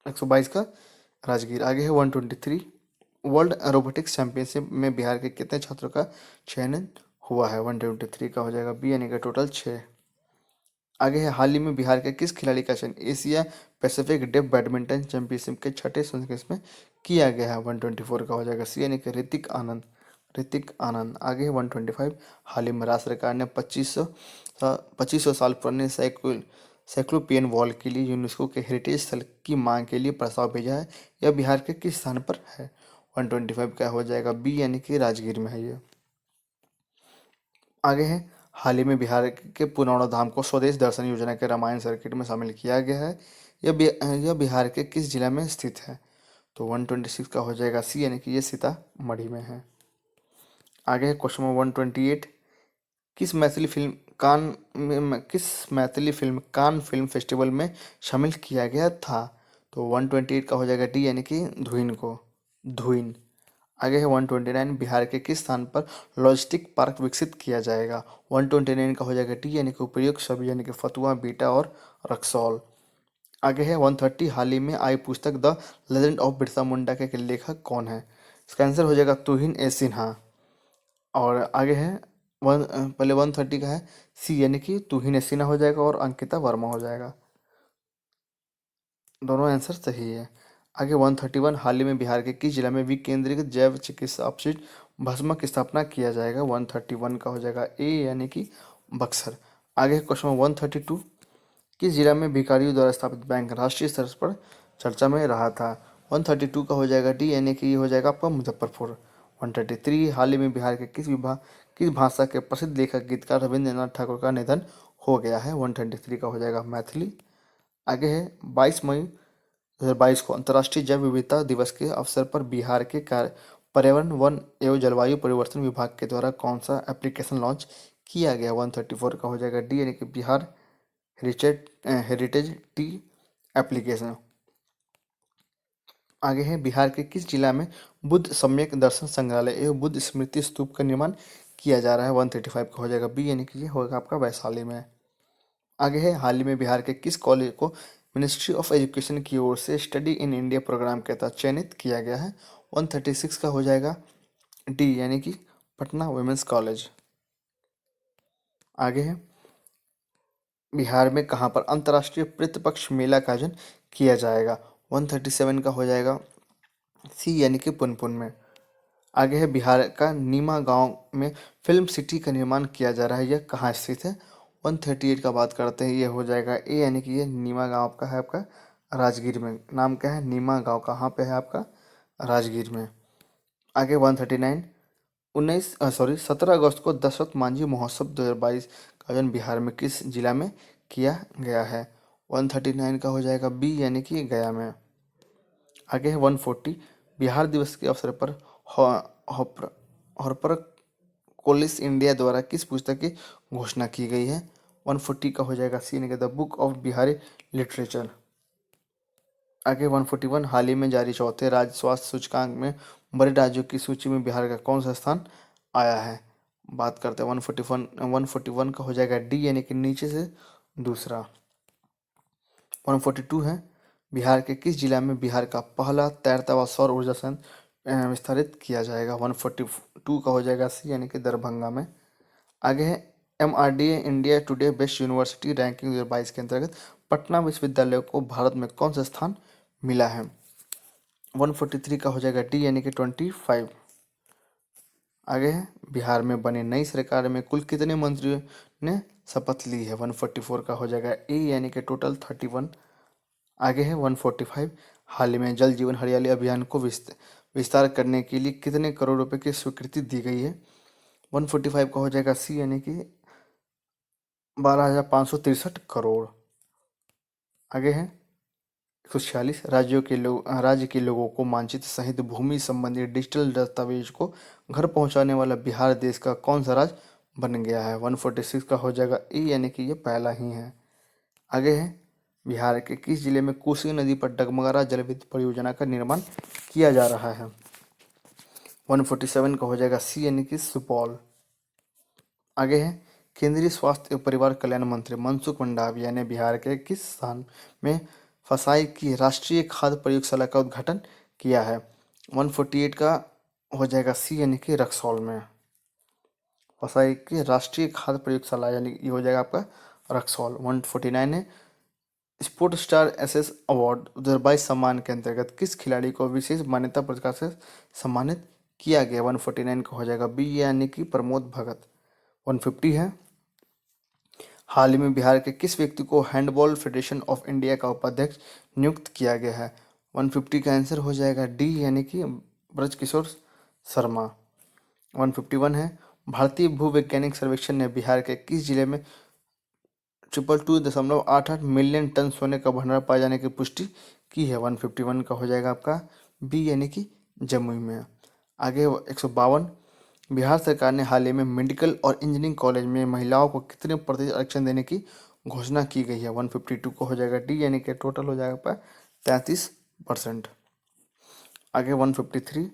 S1: 122 का राजगीर। आगे है 123। वर्ल्ड रोबोटिक्स चैंपियनशिप में बिहार के कितने छात्रों का चयन हुआ है? 123 का हो जाएगा बी यानी कि टोटल 6। आगे है हाल ही में बिहार के किस खिलाड़ी का चयन Asia Pacific deaf badminton championship के छठे संस्करण में किया गया है? 124 का हो जाएगा सी यानी कि ऋतिक आनंद। ऋतिक आनंद। आगे है 125। हाल ही में राज्य सरकार ने 2500 साल पुराने साइक्लोपियन वॉल के लिए यूनेस्को के हेरिटेज स्थल की मांग के लिए प्रस्ताव भेजा है। यह बिहार के किस स्थान पर है? 125 का हो जाएगा बी यानी कि राजगीर में है ये। आगे है हाल ही में बिहार के पुनौरा धाम को स्वदेश दर्शन योजना के रामायण सर्किट में शामिल किया गया है। यह बिहार के किस जिला में स्थित है? तो 126 का हो जाएगा सी यानी कि ये सीतामढ़ी में है। आगे है क्वेश्चन नंबर 128। किस Maithili film Cannes film festival में शामिल किया गया था? तो 128 का हो जाएगा डी यानी कि धुइन को। धुइन। आगे है 129। बिहार के किस स्थान पर लॉजिस्टिक पार्क विकसित किया जाएगा? 129 का हो जाएगा डी यानी कि उपयुक्त सभी यानी कि फतुआ, बीटा और रक्सौल। आगे है 130। हाल ही में आई पुस्तक the legend of Birsa Munda के लेखक कौन है? इसका आंसर हो जाएगा तुहिन ए सिन्हा। और आगे है पहले 130 का है सी यानी कि तुहिन ए सिन्हा हो जाएगा और अंकिता वर्मा हो जाएगा। दोनों आंसर सही है। आगे 131। हाल ही में बिहार के किस जिला में विकेंद्रीकृत जैव चिकित्सा अपशिष्ट भस्म की स्थापना किया जाएगा? 131 का हो जाएगा ए यानी कि बक्सर। आगे क्वेश्चन 132। किस जिला में भिखारियों द्वारा स्थापित बैंक राष्ट्रीय स्तर पर चर्चा में रहा था? 132 का हो जाएगा डी यानी कि ये हो जाएगा आपका मुजफ्फरपुर। 133। हाल ही में बिहार के किस भाषा के प्रसिद्ध लेखक गीतकार रविंद्रनाथ ठाकुर का निधन हो गया है? 123 का हो जाएगा मैथिली। आगे है 22 मई 2022 को अंतर्राष्ट्रीय जैव विविधता दिवस के अवसर पर बिहार के पर्यावरण वन एवं जलवायु परिवर्तन विभाग के द्वारा कौन सा एप्लीकेशन लॉन्च किया गया? 134 का हो जाएगा डी यानी कि बिहार हेरिटेज टी एप्लीकेशन। आगे है बिहार के किस जिला में बुद्ध सम्यक दर्शन संग्रहालय एवं बुद्ध स्मृति स्तूप का निर्माण किया जा रहा है? 135 का हो जाएगा बी यानी कि ये होगा आपका वैशाली में। आगे है हाल ही में बिहार के किस कॉलेज को मिनिस्ट्री ऑफ एजुकेशन की ओर से स्टडी इन इंडिया प्रोग्राम के तहत चयनित किया गया है? 136 का हो जाएगा डी यानी कि पटना वुमेंस कॉलेज। आगे है बिहार में कहाँ पर अंतर्राष्ट्रीय पितृपक्ष मेला का आयोजन किया जाएगा? 137 का हो जाएगा सी यानी कि पुनपुन में। आगे है बिहार का नीमा गांव में फिल्म सिटी का निर्माण किया जा रहा है, यह कहाँ स्थित है? 138 का बात करते हैं, ये हो जाएगा ए यानी कि ये नीमा गांव का है आपका राजगीर में। नाम क्या है? नीमा गांव। कहाँ पे है आपका? राजगीर में। आगे 139। 17 अगस्त को दशरथ मांझी महोत्सव 2022 का आयोजन बिहार में किस जिला में किया गया है? 139 का हो जाएगा बी यानी कि गया में। आगे है 140। बिहार दिवस के अवसर पर हॉपर कोलिस इंडिया द्वारा किस पुस्तक की घोषणा की गई है? 140 का हो जाएगा सी यानी कि the book of Bihari literature. आगे 141। हाल ही में जारी चौथे राज्य स्वास्थ्य सूचकांक में बड़े राज्यों की सूची में बिहार का कौन सा स्थान आया है? बात करते हैं 141 का हो जाएगा डी यानी कि नीचे से दूसरा। 142 है बिहार के किस जिला में बिहार का पहला तैरता हुआ सौर ऊर्जा संयंत्र विस्तारित किया जाएगा? 142 का हो जाएगा सी यानी कि दरभंगा में। आगे है MRDA India today best university ranking 2022 के अंतर्गत पटना विश्वविद्यालय को भारत में कौन सा स्थान मिला है? 143 का हो जाएगा डी यानी कि 25। आगे है, बिहार में बने नई सरकार में कुल कितने मंत्रियों ने शपथ ली है? 144 का हो जाएगा ए यानी कि टोटल 31। आगे है 145, हाल ही में जल जीवन हरियाली अभियान को विस्तार करने के लिए कितने करोड़ रुपए की स्वीकृति दी गई है? 145 का हो जाएगा सी यानी कि 12,563 करोड़। आगे है 146, राज्य के लोगों को मानचित्र सहित भूमि संबंधी डिजिटल दस्तावेज को घर पहुंचाने वाला बिहार देश का कौन सा राज्य बन गया है? 146 का हो जाएगा ए यानी कि ये पहला ही है। आगे है, बिहार के किस जिले में कोसी नदी पर डगमगारा जलविद्युत परियोजना का निर्माण किया जा रहा है? 147 का हो जाएगा सी यानी कि सुपौल। आगे है, केंद्रीय स्वास्थ्य एवं परिवार कल्याण मंत्री मनसुख मंडाविया ने बिहार के किस स्थान में फसाई की राष्ट्रीय खाद्य प्रयोगशाला का उद्घाटन किया है? 148 का हो जाएगा सी यानी कि रक्सौल में। फसाई की राष्ट्रीय खाद्य प्रयोगशाला यानी ये हो जाएगा आपका रक्सौल। 149 है, स्पोर्ट स्टार एसएस अवार्ड 2022 सम्मान के अंतर्गत किस खिलाड़ी को विशेष मान्यता पुरस्कार से सम्मानित किया गया? 149 का हो जाएगा बी यानी कि प्रमोद भगत। 150 है, हाल ही में बिहार के किस व्यक्ति को हैंडबॉल फेडरेशन ऑफ इंडिया का उपाध्यक्ष नियुक्त किया गया है? 150 का आंसर हो जाएगा डी यानी कि ब्रजकिशोर शर्मा। 151 है, भारतीय भूवैज्ञानिक सर्वेक्षण ने बिहार के किस जिले में 222.88 मिलियन टन सोने का भंडार पाए जाने की पुष्टि की है? 151 का हो जाएगा आपका बी यानी कि जमुई में। आगे 152, बिहार सरकार ने हाल ही में मेडिकल और इंजीनियरिंग कॉलेज में महिलाओं को कितने प्रतिशत आरक्षण देने की घोषणा की गई है? 152 को हो जाएगा डी यानी कि टोटल हो जाएगा आपका 33%। आगे 153,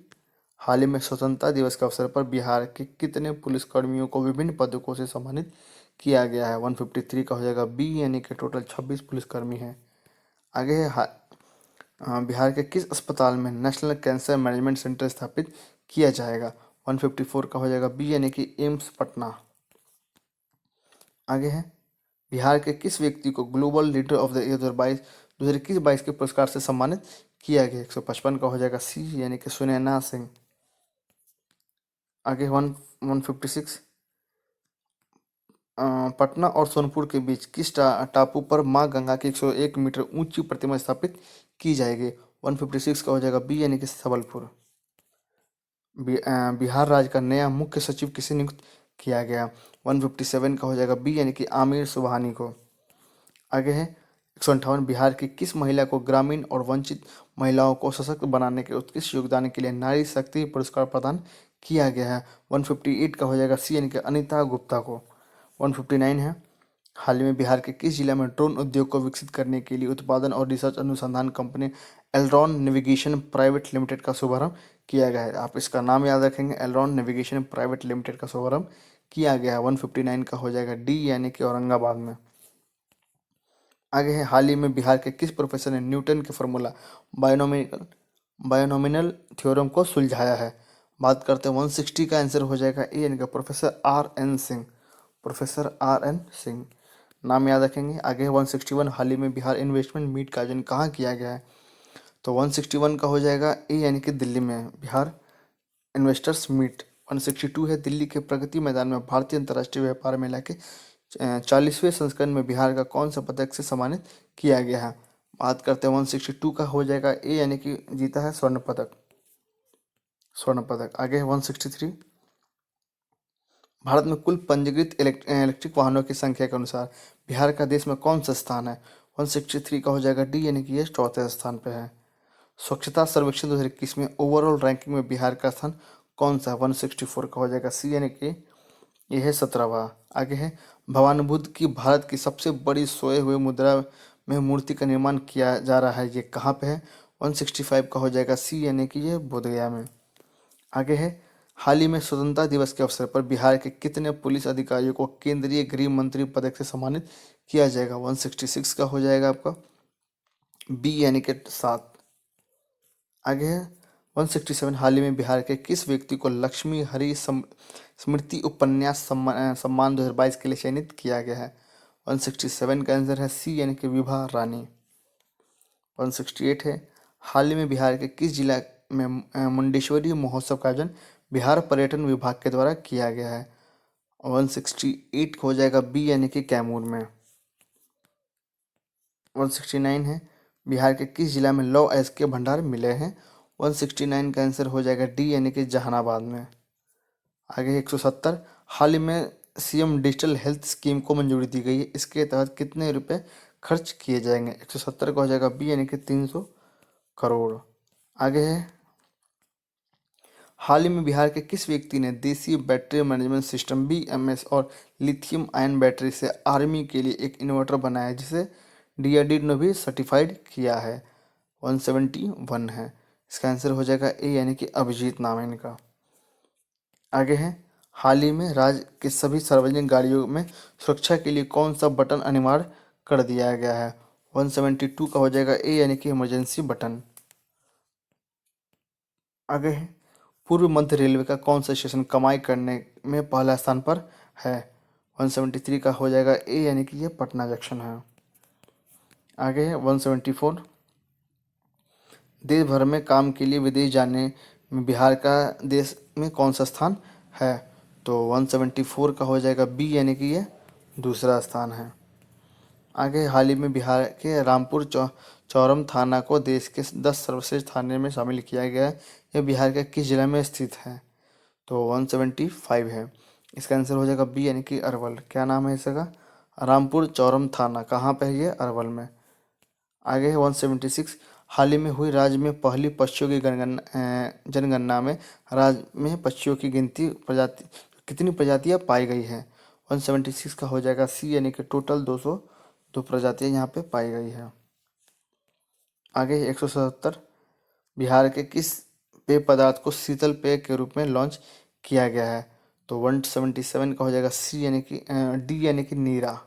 S1: हाल ही में स्वतंत्रता दिवस के अवसर पर बिहार के कितने पुलिसकर्मियों को विभिन्न पदकों से सम्मानित किया गया है? 153 का हो जाएगा बी यानी कि टोटल 26 पुलिसकर्मी हैं। आगे है, बिहार के किस अस्पताल में नेशनल कैंसर मैनेजमेंट सेंटर स्थापित किया जाएगा? 154 का हो जाएगा बी यानी कि एम्स पटना। आगे है, बिहार के किस व्यक्ति को global leader of the year 2021-22 के पुरस्कार से सम्मानित किया गया? 155 का हो जाएगा सी यानी कि सुनैना सिंह। आगे 156, पटना और सोनपुर के बीच किस टापू पर मां गंगा की 101 मीटर ऊंची प्रतिमा स्थापित की जाएगी? 156 का हो जाएगा बी यानी कि सबलपुर। बिहार राज्य का नया मुख्य सचिव किसे नियुक्त किया गया? 157 का हो जाएगा बी यानी कि आमिर सुबहानी को। आगे है 158, बिहार की किस महिला को ग्रामीण और वंचित महिलाओं को सशक्त बनाने के उत्कृष्ट योगदान के लिए नारी शक्ति पुरस्कार प्रदान किया गया है? 158 का हो जाएगा सी यानी कि अनिता गुप्ता को। 159 है, हाल ही में बिहार के किस जिला में ड्रोन उद्योग को विकसित करने के लिए उत्पादन और रिसर्च अनुसंधान company Elron navigation private limited का शुभारंभ किया गया है? आप इसका नाम याद रखेंगे, एलरॉन नेविगेशन प्राइवेट लिमिटेड का शुभारंभ किया गया है। 159 का हो जाएगा डी यानी कि औरंगाबाद में। आगे है, हाल ही में बिहार के किस प्रोफेसर ने न्यूटन के फॉर्मूला बायोनॉमिनल थ्योरम को सुलझाया है? बात करते हैं 160 का आंसर हो जाएगा ए यानी कि professor R N Singh. Professor R N Singh, नाम याद रखेंगे। आगे है 161, हाल ही में बिहार इन्वेस्टमेंट मीट का आयोजन कहाँ किया गया है? तो 161 का हो जाएगा ए यानी कि दिल्ली में बिहार इन्वेस्टर्स मीट। 162 है, दिल्ली के प्रगति मैदान में भारतीय अंतर्राष्ट्रीय व्यापार मेला के 40वें संस्करण में बिहार का कौन सा पदक से सम्मानित किया गया है? बात करते हैं 162 का हो जाएगा ए यानी कि जीता है स्वर्ण पदक। स्वर्ण पदक। आगे है 163, भारत में कुल पंजीकृत इलेक्ट्रिक वाहनों की संख्या के अनुसार बिहार का देश में कौन सा स्थान है? 163 का हो जाएगा डी यानी कि ये चौथे स्थान पे है। स्वच्छता सर्वेक्षण 2021 में ओवरऑल रैंकिंग में बिहार का स्थान कौन सा है? 164 का हो जाएगा सी यानी कि यह है 17वां। आगे है, भगवान बुद्ध की भारत की सबसे बड़ी सोए हुए मुद्रा में मूर्ति का निर्माण किया जा रहा है, ये कहाँ पे है? 165 का हो जाएगा सी यानी कि ये बोधगया में। आगे है, हाल ही में स्वतंत्रता दिवस के अवसर पर बिहार के कितने पुलिस अधिकारियों को केंद्रीय गृह मंत्री पदक से सम्मानित किया जाएगा? 166 का हो जाएगा आपका बी यानी कि 7। आगे है 167, हाल ही में बिहार के किस व्यक्ति को लक्ष्मी हरि स्मृति उपन्यास सम्मान 2022 के लिए चयनित किया गया है? 167 का आंसर है सी यानी कि विभा रानी। 168 है, हाल ही में बिहार के किस जिला में मुंडेश्वरी महोत्सव का आयोजन बिहार पर्यटन विभाग के द्वारा किया गया है? 168 हो जाएगा बी यानी कि कैमूर में। 169 है, बिहार के किस जिला में लौह अयस्क के भंडार मिले हैं? 169 का आंसर हो जाएगा डी यानी कि जहानाबाद में। आगे 170, हाल ही में सीएम डिजिटल हेल्थ स्कीम को मंजूरी दी गई है, इसके तहत कितने रुपए खर्च किए जाएंगे? 170 का हो जाएगा बी यानी कि 300 करोड़। आगे है, हाल ही में बिहार के किस व्यक्ति ने देसी बैटरी मैनेजमेंट सिस्टम बीएमएस और लिथियम आयन बैटरी से आर्मी के लिए एक इन्वर्टर बनाया है, जिसे डीआरडीओ ने भी सर्टिफाइड किया है? 171 है, इसका आंसर हो जाएगा ए यानी कि अभिजीत नाम है इनका। आगे है, हाल ही में राज्य के सभी सार्वजनिक गाड़ियों में सुरक्षा के लिए कौन सा बटन अनिवार्य कर दिया गया है? 172 का हो जाएगा ए यानी कि इमरजेंसी बटन। आगे है, पूर्व मध्य रेलवे का कौन सा स्टेशन कमाई करने में पहला स्थान पर है? 173 का हो जाएगा ए यानी कि ये पटना जंक्शन है। आगे है 174, देश भर में काम के लिए विदेश जाने में बिहार का देश में कौन सा स्थान है? तो 174 का हो जाएगा बी यानी कि ये दूसरा स्थान है। आगे हाल ही में बिहार के रामपुर चौरम थाना को देश के 10 सर्वश्रेष्ठ थाने में शामिल किया गया है, यह बिहार के किस जिला में स्थित है? तो 175 है, इसका आंसर हो जाएगा बी यानी कि अरवल। क्या नाम है इसका? रामपुर चौरम थाना। कहाँ पे है ये? अरवल में। आगे है 176, हाल ही में हुई राज्य में पहली पक्षियों की जनगणना में राज्य में पक्षियों की गिनती प्रजाति कितनी प्रजातियां पाई गई हैं? 176 का हो जाएगा सी यानी कि टोटल 202 प्रजातियां यहाँ पे पाई गई है। आगे 177, बिहार के किस पेय पदार्थ को शीतल पेय के रूप में लॉन्च किया गया है? तो 177 का हो जाएगा सी यानी कि डी यानी कि नीरा।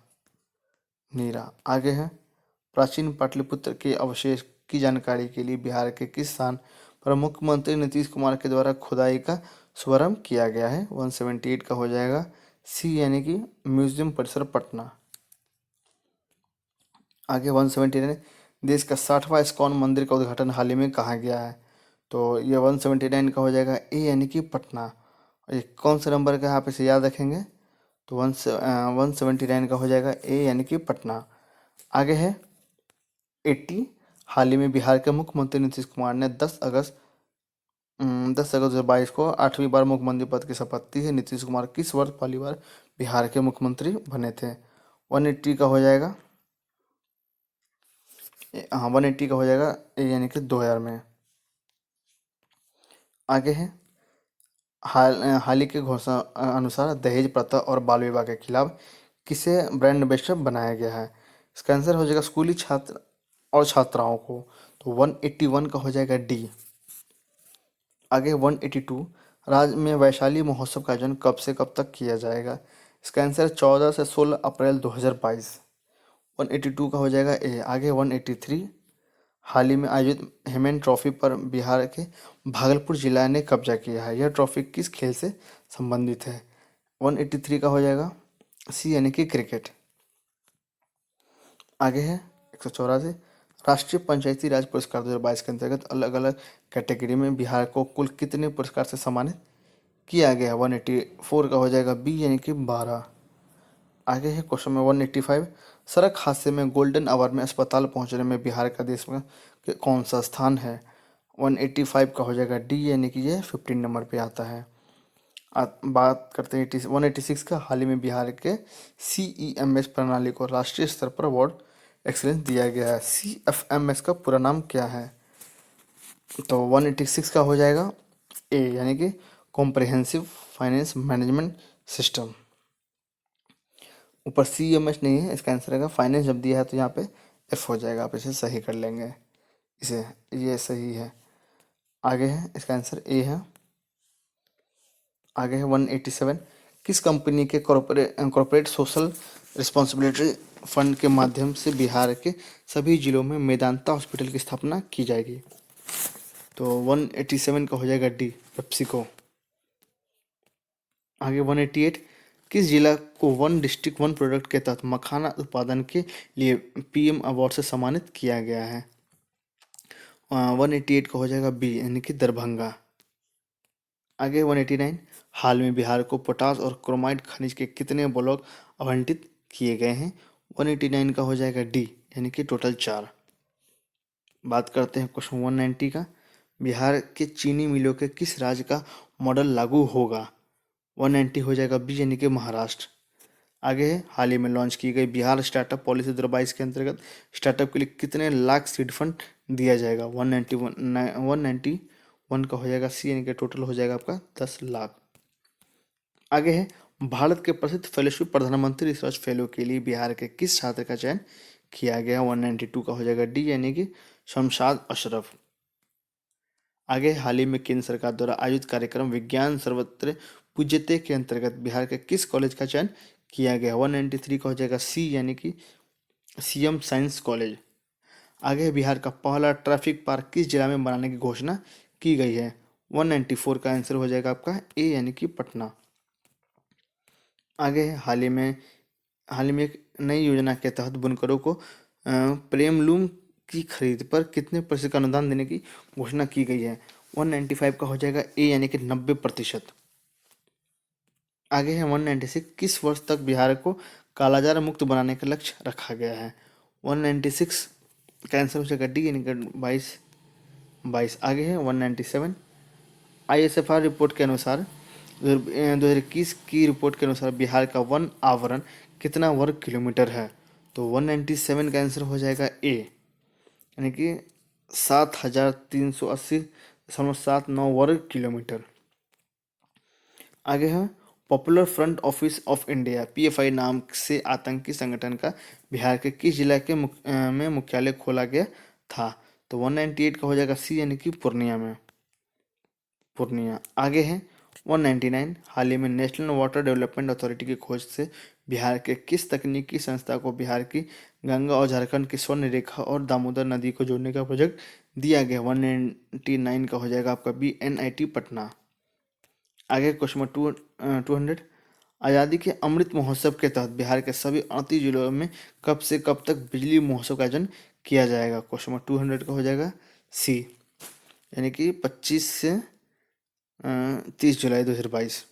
S1: नीरा। आगे है, प्राचीन पाटलिपुत्र के अवशेष की जानकारी के लिए बिहार के किस स्थान पर मुख्यमंत्री नीतीश कुमार के द्वारा खुदाई का शुभारंभ किया गया है? 178 का हो जाएगा सी यानी कि म्यूजियम परिसर पटना। आगे 179, देश का 60वां इस्कॉन मंदिर का उद्घाटन हाल ही में कहाँ गया है? तो ये 179 का हो जाएगा ए यानी कि पटना। और ये कौन से नंबर का है आप इसे याद रखेंगे? तो 179 का हो जाएगा ए यानी कि पटना। आगे है 80, हाल ही में बिहार के मुख्यमंत्री नीतीश कुमार ने 10 अगस्त 2022 को 8वीं बार मुख्यमंत्री पद की शपथ ली है। नीतीश कुमार किस वर्ष पहली बार बिहार के मुख्यमंत्री बने थे? 180 का हो जाएगा हाँ 180 का हो जाएगा यानी कि 2000 में। आगे है, हाल ही के घोषणा अनुसार दहेज प्रथा और बाल विवाह के खिलाफ किसे ब्रांड एम्बेसडर बनाया गया है? इसका आंसर हो जाएगा स्कूली छात्र और छात्राओं को। तो 181 का हो जाएगा डी। आगे 182, राज्य में वैशाली महोत्सव का आयोजन कब से कब तक किया जाएगा? इसका आंसर 14 से 16 अप्रैल 2022। 182 का हो जाएगा ए। आगे 183, हाल ही में आयोजित हेमन ट्रॉफी पर बिहार के भागलपुर जिला ने कब्जा किया है, यह ट्रॉफी किस खेल से संबंधित है? 183 का हो जाएगा सी यानी कि क्रिकेट। आगे है 184, राष्ट्रीय पंचायती राज पुरस्कार 2022 के अंतर्गत अलग अलग कैटेगरी में बिहार को कुल कितने पुरस्कार से सम्मानित किया गया है? 184 का हो जाएगा बी यानी कि 12। आगे है क्वेश्चन में 185, सड़क हादसे में गोल्डन आवर में अस्पताल पहुंचने में बिहार का देश में कौन सा स्थान है? 185 का हो जाएगा डी यानी कि ये 15 नंबर पे आता है। बात करते हैं 186 का, हाल ही में बिहार के CEMS प्रणाली को राष्ट्रीय स्तर पर अवार्ड एक्सीलेंस दिया गया है। CFMS का पूरा नाम क्या है? तो 186 का हो जाएगा ए यानी कि कॉम्प्रिहेंसिव फाइनेंस मैनेजमेंट सिस्टम। ऊपर CMS नहीं है, इसका आंसर रहेगा फाइनेंस। जब दिया है तो यहाँ पे एफ हो जाएगा, आप इसे सही कर लेंगे। इसे ये सही है। आगे है, इसका आंसर ए है। आगे है 187, किस कंपनी के कॉर्पोरेट सोशल रिस्पॉन्सिबिलिटी फंड के माध्यम से बिहार के सभी जिलों में मेदांता हॉस्पिटल की स्थापना की जाएगी? तो 187 का हो जाएगा डी, पेप्सिको। आगे 188, किस जिला को वन डिस्ट्रिक्ट वन प्रोडक्ट के तहत मखाना उत्पादन के लिए PM अवार्ड से सम्मानित किया गया है? 188 का हो जाएगा बी यानी कि दरभंगा। आगे 189, हाल में बिहार को पोटास और क्रोमाइट खनिज के कितने ब्लॉक आवंटित किए गए हैं? 189 का हो जाएगा डी यानी कि टोटल 4। बात करते हैं क्वेश्चन 190 का, बिहार के चीनी मिलों के किस राज्य का मॉडल लागू होगा? 190 हो जाएगा बी यानी कि महाराष्ट्र। आगे है, हाल ही में लॉन्च की गई बिहार स्टार्टअप पॉलिसी 2022 के अंतर्गत स्टार्टअप के लिए कितने लाख सीड फंड दिया जाएगा? 191 का हो जाएगा सी यानी कि टोटल हो जाएगा आपका 10 लाख। आगे है, भारत के प्रसिद्ध फेलोशिप प्रधानमंत्री रिसर्च फेलो के लिए बिहार के किस छात्र का चयन किया गया? 192 का हो जाएगा डी यानी कि शमशाद अशरफ। आगे, हाल ही में केंद्र सरकार द्वारा आयोजित कार्यक्रम विज्ञान सर्वत्र पूज्यते के अंतर्गत बिहार के किस कॉलेज का चयन किया गया? 193 का हो जाएगा सी यानी कि सीएम साइंस कॉलेज। आगे, बिहार का पहला ट्रैफिक पार्क किस जिला में बनाने की घोषणा की गई है? 194 का आंसर हो जाएगा आपका ए यानी कि पटना। आगे है, हाल ही में एक नई योजना के तहत बुनकरों को प्रेमलूम की खरीद पर कितने प्रतिशत का अनुदान देने की घोषणा की गई है? 195 का हो जाएगा ए यानी कि 90%। आगे है 196, किस वर्ष तक बिहार को कालाजार मुक्त बनाने का लक्ष्य रखा गया है? 196 का आंसर हो जाएगा डी यानी कि 22। आगे है 197, आईएसएफआर रिपोर्ट के अनुसार 2021 की रिपोर्ट के अनुसार बिहार का वन आवरण कितना वर्ग किलोमीटर है? तो 197 का आंसर हो जाएगा ए यानी कि 7380.79 वर्ग किलोमीटर। आगे है, popular front office of India PFI नाम से आतंकी संगठन का बिहार के किस जिला के में मुख्यालय खोला गया था? तो 198 का हो जाएगा सी यानी कि पूर्णिया में। पूर्णिया। आगे है 199, हाल ही में नेशनल वाटर डेवलपमेंट अथॉरिटी की खोज से बिहार के किस तकनीकी संस्था को बिहार की गंगा और झारखंड की स्वर्ण रेखा और दामोदर नदी को जोड़ने का प्रोजेक्ट दिया गया? 199 का हो जाएगा आपका बी एनआईटी पटना। आगे क्वेश्चन नंबर 200, आज़ादी के अमृत महोत्सव के तहत बिहार के सभी 38 जिलों में कब से कब तक बिजली महोत्सव का आयोजन किया जाएगा? क्वेश्चन नंबर 200 का हो जाएगा सी यानी कि 25 से 30 जुलाई 2022।